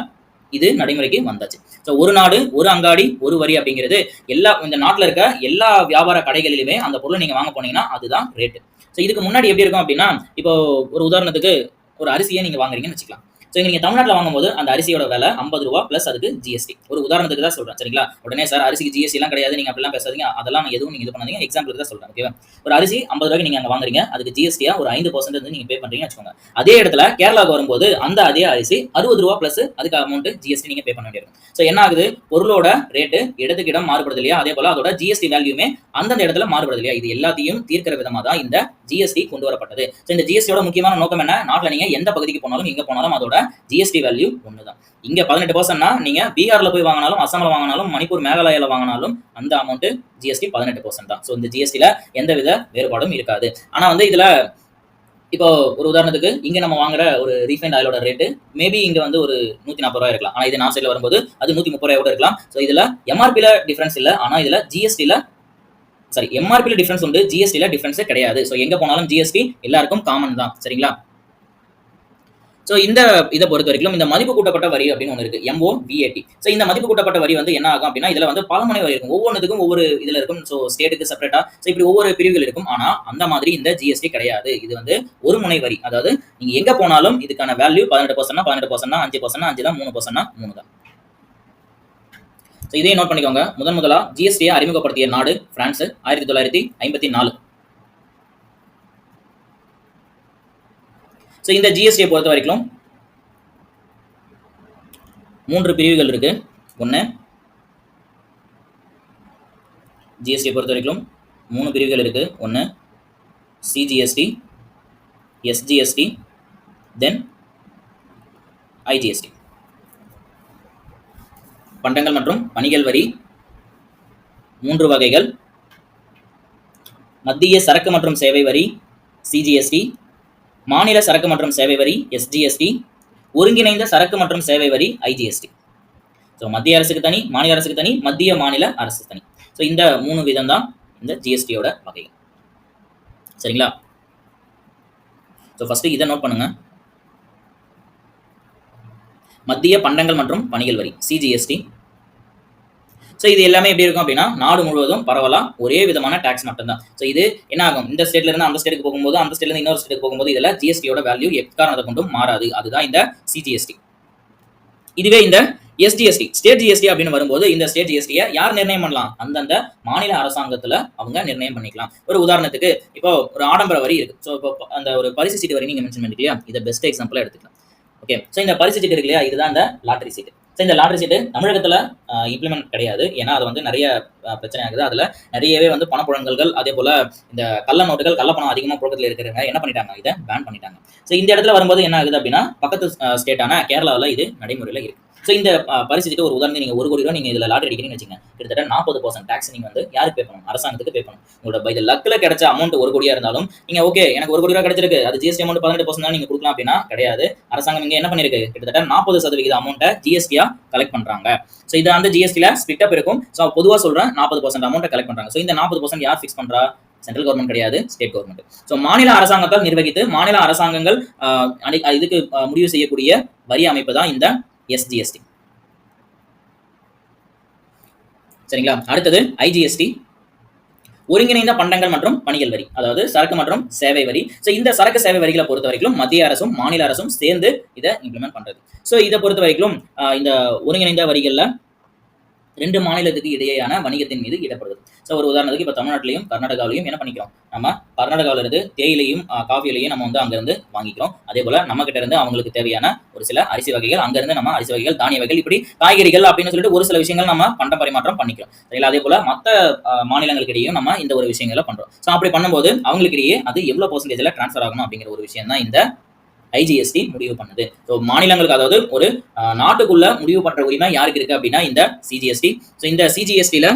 இது நடைமுறைக்கு வந்தாச்சு. ஸோ ஒரு நாடு ஒரு அங்காடி ஒரு வரி அப்படிங்கிறது எல்லா இந்த நாட்டில் இருக்க எல்லா வியாபார கடைகளிலுமே அந்த பொருளை நீங்க வாங்க போனீங்கன்னா அதுதான் ரேட்டு. ஸோ இதுக்கு முன்னாடி எப்படி இருக்கும் அப்படின்னா, இப்போ ஒரு உதாரணத்துக்கு ஒரு அரிசியை நீங்க வாங்குறீங்கன்னு வச்சுக்கலாம். ஸோ நீங்க தமிழ்நாட்டில் வாங்கும்போது அந்த அரிசியோட விலை 50 ரூபா பிளஸ் அதுக்கு ஜிஎஸ்டி. ஒரு உதாரணத்துக்கு தான் சொல்றேன், சரிங்களா? உடனே சார் அரிசிக்கு ஜிஎஸ்டி எல்லாம் கிடையாது, நீங்க அப்படிலாம் பேசாதீங்க, அதெல்லாம் எதுவும் நீங்க இது பண்ணாதீங்க, எக்ஸாம்பிளுக்கு தான் சொல்றேன். ஓகேவா? ஒரு அரிசி 50 ரூபாய்க்கு நீங்க அங்க வாங்குறீங்க, அதுக்கு ஜிஎஸ்டியா ஒரு 5% வந்து நீங்க பே பண்றீங்கன்னு வச்சுக்கோங்க. அதே இடத்துல கேரளாவுக்கு வரும்போது அந்த அதே அரிசி 60 ரூபா பிளஸ் அதுக்கு அமௌண்ட் ஜிஎஸ்டி நீங்க பே பண்ண வேண்டியிருக்கும். ஸோ என்ன ஆகுது, பொருளோட ரேட்டு இடத்துக்கு இடம் மாறுபடுது இல்லையா? அதே போல அதோட ஜிஎஸ்டி வேல்யூமே அந்தந்த இடத்துல மாறுபடுது இல்லையா? இது எல்லாத்தையும் தீர்க்கிற விதமா தான் இந்த ஜிஎஸ்டி கொண்டு வரப்பட்டது. ஸோ இந்த ஜிஎஸ்டியோட முக்கியமான நோக்கம் என்ன? நாட்டில் நீங்க எந்த பகுதிக்கு போனாலும் எங்க போனாலும் அதோட ஜிஎஸ்டி வேல்யூ ஒண்ணுதான். இங்க 18%னா நீங்க பீகார்ல போய் வாங்கினாலும், அசாம்ல வாங்கினாலும், மணிப்பூர் மேகாலயால வாங்கினாலும் அந்த அமௌண்ட் ஜிஎஸ்டி 18% தான். ஸோ இந்த ஜிஎஸ்டில எந்தவித வேறுபாடும் இருக்காது. ஆனா வந்து இதுல இப்போ ஒரு உதாரணத்துக்கு இங்க நம்ம வாங்குற ஒரு ரீஃபைண்ட் ஆயிலோட ரேட்டு மேபி இங்க வந்து ஒரு 140 ரூபாய் இருக்கலாம். ஆனா இது நான் சைட்ல வரும்போது அது 130 ரூபாய் கூட இருக்கலாம். ஸோ இதுல எம்ஆர்பில டிஃபரன்ஸ் இல்ல, ஆனா இதுல ஜிஎஸ்டில எம்ஆர்பில டிஃபரன்ஸ் உண்டு, ஜிஎஸ்டில டிஃபரன்ஸே கிடையாது. ஸோ எங்க போனாலும் ஜிஎஸ்டி எல்லாருக்கும் காமன் தான், சரிங்களா? ஸோ இந்த இதை பொறுத்த வரைக்கும் இந்த மதிப்பு கூட்டப்பட்ட வரி அப்படின்னு ஒன்று இருக்கு, MOVAT. ஸோ இந்த மதிப்பு கூட்டப்பட்ட வரி வந்து என்ன ஆகும் அப்படின்னா, இதுல வந்து பலமுனை வரி இருக்கும், ஒவ்வொன்றுக்கும் ஒவ்வொரு இதுல இருக்கும். ஸோ ஸ்டேட்டுக்கு செப்பரேட்டா ஸோ இப்படி ஒவ்வொரு பிரிவுகள் இருக்கும். ஆனா அந்த மாதிரி இந்த ஜிஎஸ்டி கிடையாது. இது வந்து ஒரு முனை வரி, அதாவது நீங்க எங்க போனாலும் இதுக்கான வேல்யூ 18%, 18%, 5%, 5 தான், 3%, 3 தான். ஸோ இதையும் நோட் பண்ணிக்கோங்க. முதலா ஜிஎஸ்டியை அறிமுகப்படுத்திய நாடு பிரான்ஸ், 1954. ஸோ இந்த ஜிஎஸ்டியை பொறுத்த வரைக்கும் 3 பிரிவுகள் இருக்கு. ஒன்று, ஜிஎஸ்டியை பொறுத்த வரைக்கும் 3 பிரிவுகள் இருக்கு. ஒன்று சிஜிஎஸ்டி, எஸ்ஜிஎஸ்டி, தென் ஐஜிஎஸ்டி. பண்டங்கள் மற்றும் வணிகல் வரி 3 வகைகள். மத்திய சரக்கு மற்றும் சேவை வரி சிஜிஎஸ்டி, மாநில சரக்கு மற்றும் சேவை வரி எஸ்ஜிஎஸ்டி, ஒருங்கிணைந்த சரக்கு மற்றும் சேவை வரி ஐஜிஎஸ்டி. ஸோ மத்திய அரசுக்கு தனி, மாநில அரசுக்கு தனி, மத்திய மாநில அரசு தனி. ஸோ இந்த 3 விதம் தான் இந்த ஜிஎஸ்டியோட வகை, சரிங்களா? ஸோ ஃபர்ஸ்ட் இதை நோட் பண்ணுங்க. மத்திய பண்டங்கள் மற்றும் வணிகல் வரி சிஜிஎஸ்டி. ஸோ இது எல்லாமே எப்படி இருக்கும் அப்படின்னா, நாடு முழுவதும் பரவலா ஒரே விதமான டாக்ஸ் மட்டும்தான். ஸோ இது என்ன ஆகும், இந்த ஸ்டேட்ல இருந்து அந்த ஸ்டேட்டுக்கு போகும்போது, அந்த ஸ்டேட்ல இருந்து இன்னொரு ஸ்டேட்டுக்கு போகும்போது இதுல ஜிஎஸ்டியோட வேல்யூ எக்காரணத்தை கொண்டும் மாறாது. அதுதான் இந்த சிஜிஎஸ்டி. இதுவே இந்த எஸ்ஜிஎஸ்டி, ஸ்டேட் ஜிஎஸ்டி அப்படின்னு வரும்போது இந்த ஸ்டேட் ஜிஎஸ்டியை யார் நிர்ணயம் பண்ணலாம்? அந்தந்த மாநில அரசாங்கத்துல அவங்க நிர்ணயம் பண்ணிக்கலாம். ஒரு உதாரணத்துக்கு இப்போ ஒரு ஆடம்பர வரி இருக்கு. ஸோ இப்போ அந்த ஒரு பரிசு சீட்டு வரி நீங்க மென்ஷன் பண்ணிக்கலையா, இதை பெஸ்ட் எக்ஸாம்பிளா எடுத்துக்கலாம். ஓகே, ஸோ இந்த பரிசு சீட்டு இருக்கு இல்லையா, இதுதான் இந்த லாட்டரி சீட்டு. ஸோ இந்த லாட்டரி சீட்டு தமிழகத்துல இம்ப்ளிமெண்ட் கிடையாது. ஏன்னா அது வந்து நிறைய பிரச்சனை ஆகுது. அதுல நிறையவே வந்து பணப்புழங்கல்கள், அதே போல இந்த கள்ள நோட்டுகள், கள்ளப்பணம் அதிகமாக புழக்கத்தில் இருக்கிறவங்க என்ன பண்ணிட்டாங்க, இதை பேன் பண்ணிட்டாங்க. ஸோ இந்த இடத்துல வரும்போது என்ன ஆகுது அப்படின்னா, பக்கத்து ஸ்டேட்டான கேரளாவில் இது நடைமுறையில் இருக்கு. ஸோ இந்த பரிசுக்கு ஒரு உதாரணம், நீங்கள் 1 கோடி ரூபா நீங்கள் இதில் லாட்டரி அடிக்கிறீங்கன்னு வச்சுங்க, கிட்டத்தட்ட 40% டேக்ஸ் நீங்கள் வந்து யாருக்கு பே பண்ணணும்? அரசாங்கத்துக்கு பே பண்ணணும். உங்களோட பை லக்கில் கிடைச்ச அமௌண்ட் 1 கோடியா இருந்தாலும் நீங்கள் ஓகே எனக்கு 1 கோடி ரூபா கிடைச்சிருக்கு, அது ஜிஎஸ்டி அமௌண்ட் 18% தான் நீங்கள் கொடுக்கலாம் அப்படின்னா கிடையாது. அரசாங்கம் இங்கே என்ன பண்ணிருக்கு, கிட்டத்தட்ட 40% அமௌண்ட்டை ஜிஎஸ்டியா கலெக்ட் பண்ணுறாங்க. ஸோ இது அந்த ஜிஎஸ்டியில் ஸ்பிட் அப் இருக்கும். ஸோ பொதுவாக சொல்கிறேன் 40% அமௌண்ட்டை கலெக்ட் பண்ணுறாங்க. ஸோ இந்த 40% யார் ஃபிக்ஸ் பண்ணுறா? சென்ட்ரல் கவர்மெண்ட் கிடையாது, ஸ்டேட் கவர்மெண்ட். ஸோ மாநில அரசாங்கத்தால் நிர்வகித்து மாநில அரசாங்கங்கள் இதுக்கு முடிவு செய்யக்கூடிய வரி அமைப்பு தான் இந்த எஸ்ஜிஎஸ்டி, சரிங்களா? அடுத்தது ஐஜிஎஸ்டி, ஒருங்கிணைந்த பண்டங்கள் மற்றும் வணிகல் வரி, அதாவது சரக்கு மற்றும் சேவை வரி. ஸோ இந்த சரக்கு சேவை வரிகளை பொறுத்த வரைக்கும் மத்திய அரசும் மாநில அரசும் சேர்ந்து இதை இம்ப்ளிமெண்ட் பண்றது. ஸோ இதை பொறுத்த வரைக்கும் இந்த ஒருங்கிணைந்த வரிகள்ல 2 மாநிலத்துக்கு இடையேயான வணிகத்தின் மீது இடப்படுது. ஸோ ஒரு உதாரணத்துக்கு இப்போ தமிழ்நாட்டிலையும் கர்நாடகாவிலையும் என்ன பண்ணிக்கிறோம், நம்ம கர்நாடகாவில இருந்து தேயிலையும் காஃபியிலையும் நம்ம வந்து அங்கிருந்து வாங்கிக்கிறோம். அதே போல நம்ம கிட்ட இருந்து அவங்களுக்கு தேவையான ஒரு சில அரிசி வகைகள், அங்கிருந்து நம்ம அரிசி வகைகள், தானிய வகைகள், இப்படி காய்கறிகள் அப்படின்னு சொல்லிட்டு ஒரு சில விஷயங்கள் நம்ம பண்ட பரிமாற்றம் பண்ணிக்கிறோம், சரிங்களா? அதே போல மற்ற மாநிலங்களுக்கு இடையும் நம்ம இந்த ஒரு விஷயங்களை பண்றோம். ஸோ அப்படி பண்ணும்போது அவங்களுக்கு இடையே அது எவ்வளவு % டிரான்ஸ்ஃபர் ஆகணும் அப்படிங்கிற ஒரு விஷயம் தான் இந்த ஐஜிஎஸ்டி முடிவு பண்ணுது. ஸோ மாநிலங்களுக்கு, அதாவது ஒரு நாட்டுக்குள்ள முடிவு பண்ற உரிமை யாருக்கு இருக்கு அப்படின்னா இந்த சிஜிஎஸ்டி. ஸோ இந்த சிஜிஎஸ்டியில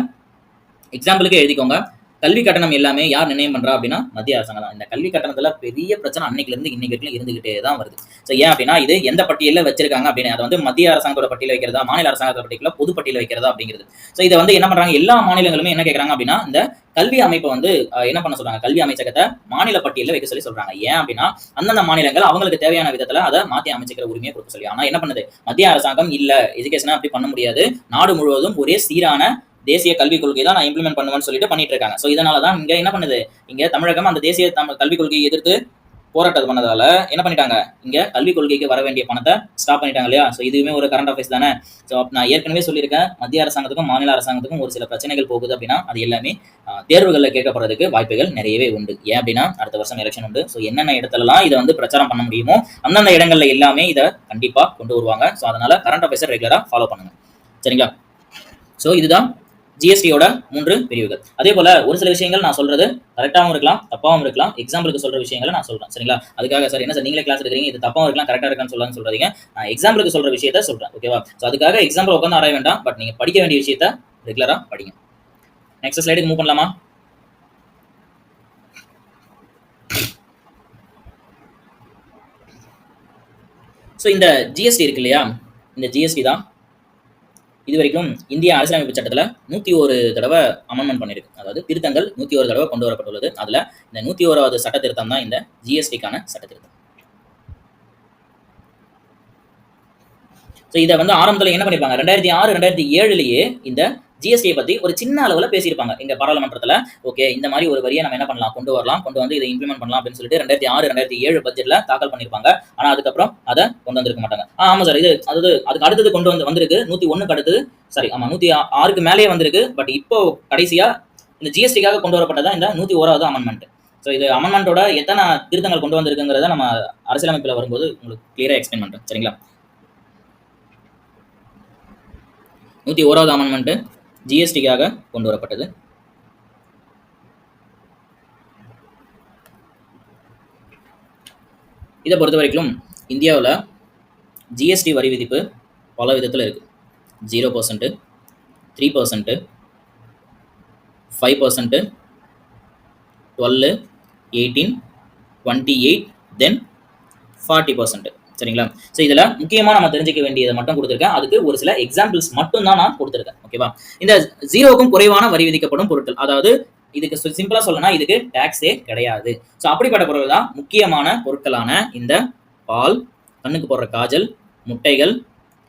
எக்ஸாம்பிளுக்கு எழுதிக்கோங்க, கல்வி கட்டணம் எல்லாமே யார் நிர்ணயம் பண்றா அப்படின்னா மத்திய அரசாங்கம் தான். இந்த கல்வி கட்டணத்துல பெரிய பிரச்சனை அன்னைக்குல இருந்து இன்னைக்கு வரைக்கும் இருந்துகிட்டே தான் வருது. ஸோ ஏன் அப்படின்னா இது எந்த பட்டியலில் வச்சிருக்காங்க அப்படின்னு, அதை வந்து மத்திய அரசாங்கத்தோட பட்டியல வைக்கிறதா, மாநில அரசாங்கத்தோட பட்டியல, பொது பட்டியல வைக்கிறதா அப்படிங்கிறது. ஸோ இதை வந்து என்ன பண்றாங்க, எல்லா மாநிலங்களுமே என்ன கேட்கறாங்க அப்படின்னா இந்த கல்வி அமைப்பை வந்து என்ன பண்ண சொல்றாங்க, கல்வி அமைச்சகத்தை மாநில பட்டியலில் வைக்க சொல்லி சொல்றாங்க. ஏன் அப்படின்னா அந்தந்த மாநிலங்கள் அவங்களுக்கு தேவையான விதத்துல அதை மாற்றி அமைச்சிக்கிற உரிமையை கொடுக்க சொல்லி. ஆனா என்ன பண்ணுது மத்திய அரசாங்கம், இல்ல எஜுகேஷனை அப்படி பண்ண முடியாது, நாடு முழுவதும் ஒரே சீரான தேசிய கல்விக் கொள்கை தான் நான் இம்ப்ளிமெண்ட் பண்ணுவேன்னு சொல்லிட்டு பண்ணிட்டு இருக்காங்க. ஸோ இதனால தான் இங்க என்ன பண்ணுது, இங்க தமிழகம் அந்த தேசிய கல்விக் கொள்கையை எதிர்த்து போராட்டம் பண்ணதால என்ன பண்ணிட்டாங்க, இங்க கல்விக் கொள்கைக்கு வர வேண்டிய பணத்தை ஸ்டாப் பண்ணிட்டாங்க இல்லையா. ஸோ இதுவுமே ஒரு கரண்ட் அஃபேர்ஸ் தானே. ஸோ நான் ஏற்கனவே சொல்லியிருக்கேன், மத்திய அரசாங்கத்துக்கும் மாநில அரசாங்கத்துக்கும் ஒரு சில பிரச்சனைகள் போகுது அப்படின்னா அது எல்லாமே தேர்வுகளில் கேட்கப்படுறதுக்கு வாய்ப்புகள் நிறையவே உண்டு. ஏன் அப்படின்னா அடுத்த வருஷம் எலெக்ஷன் உண்டு. ஸோ என்னென்ன இடத்துலலாம் இதை வந்து பிரச்சாரம் பண்ண முடியுமோ அந்தந்த இடங்கள்ல எல்லாமே இதை கண்டிப்பா கொண்டு வருவாங்க. ஸோ அதனால கரண்ட் அஃபேர்ஸை ரெகுலரா ஃபாலோ பண்ணுங்க, சரிங்களா. ஸோ இதுதான் ஜிஎஸ்டியோட 3 பிரிவுகள். அதே போல ஒரு சில விஷயங்கள் நான் சொல்றது கரெக்டாகவும் இருக்கலாம், தப்பாகவும் இருக்கலாம். எக்ஸாம்பிளுக்கு சொல்ற விஷயங்களை நான் சொல்றேன், சரிங்களா. அதுக்காக சார் என்ன சார் நீங்களே கிளாஸ் எடுக்கிறீங்க, இது தப்பாகவும் இருக்கலாம் கரெக்டாக இருக்கான்னு சொல்லலாம்னு சொல்றீங்க. நான் எக்ஸாம்பிளுக்கு சொல்ற விஷயத்த சொல்றேன், ஓகேவா. ஸோ அதுக்காக எக்ஸாம்பிள் உட்காந்து ஆராய வேண்டாம், பட் நீங்க படிக்க வேண்டிய விஷயத்த ரெகுலரா படிங்க. நெக்ஸ்ட் ஸ்லைடுக்கு மூவ் பண்ணலாமா. ஸோ இந்த ஜிஎஸ்டி இருக்கு இல்லையா, இந்த ஜிஎஸ்டி தான் இது வரைக்கும் இந்திய அரசியலமைப்பு சட்டத்தில் 101 தடவை அமெண்ட்மெண்ட் பண்ணியிருக்கு. அதாவது திருத்தங்கள் 101 தடவை கொண்டு வரப்பட்டுள்ளது. அதில் இந்த 101வது சட்ட திருத்தம் தான் இந்த ஜிஎஸ்டிக்கான சட்ட திருத்தம். ஸோ இதை வந்து ஆரம்பத்தில் என்ன பண்ணியிருப்பாங்க, 2006 2007 இந்த ஜிஎஸ்டியை பற்றி ஒரு சின்ன அளவில் பேசியிருப்பாங்க எங்க பாராளுமன்றத்தில். ஓகே, இந்த மாதிரி ஒரு வரியை நம்ம என்ன பண்ணலாம், கொண்டு வரலாம், கொண்டு வந்து இதை இம்ப்ளிமெண்ட் பண்ணலாம் அப்படின்னு சொல்லிட்டு 2006 2007 பட்ஜெட்ல தாக்கல் பண்ணியிருப்பாங்க. ஆனால் அதுக்கப்புறம் அதை கொண்டு வந்திருக்க மாட்டாங்க. ஆமா சார், இது அதாவது அதுக்கு அடுத்தது கொண்டு வந்திருக்கு 101க்கு அடுத்தது, சாரி ஆமா 106க்கு மேலேயே வந்திருக்கு. பட் இப்போ கடைசியா இந்த ஜிஎஸ்டிக்காக கொண்டு வரப்பட்டதான் இந்த 101வது அமெண்ட்மெண்ட். ஸோ இது அமெண்ட்மெண்ட்டோட எத்தனை திருத்தங்கள் கொண்டு வந்திருக்குங்கிறத நம்ம அரசியலமைப்பில் வரும்போது உங்களுக்கு கிளியரா எக்ஸ்பிளைன் பண்றேன், சரிங்களா. 101வது அமெண்ட்மெண்ட் ஜிஎஸ்டிக்காக கொண்டு வரப்பட்டது. இதை பொறுத்த வரைக்கும் இந்தியாவில் ஜிஎஸ்டி வரி விதிப்பு பல விதத்தில் இருக்கு. 0%, 3%, 5%, 12, 18, 28, தென் 40%, சரிங்களா. ஸோ இதில் முக்கியமாக நம்ம தெரிஞ்சிக்க வேண்டியதை மட்டும் கொடுத்துருக்கேன். அதுக்கு ஒரு சில எக்ஸாம்பிள்ஸ் மட்டும் தான் நான் கொடுத்துருக்கேன், ஓகேவா. இந்த 0க்கும் குறைவான வரி விதிக்கப்படும் பொருட்கள், அதாவது இதுக்கு சிம்பிளா சொல்லணும்னா இதுக்கு டாக்ஸே கிடையாது. ஸோ அப்படிப்பட்ட பொருட்கள் தான் முக்கியமான பொருட்களான இந்த பால், கண்ணுக்கு போடுற காஜல், முட்டைகள்.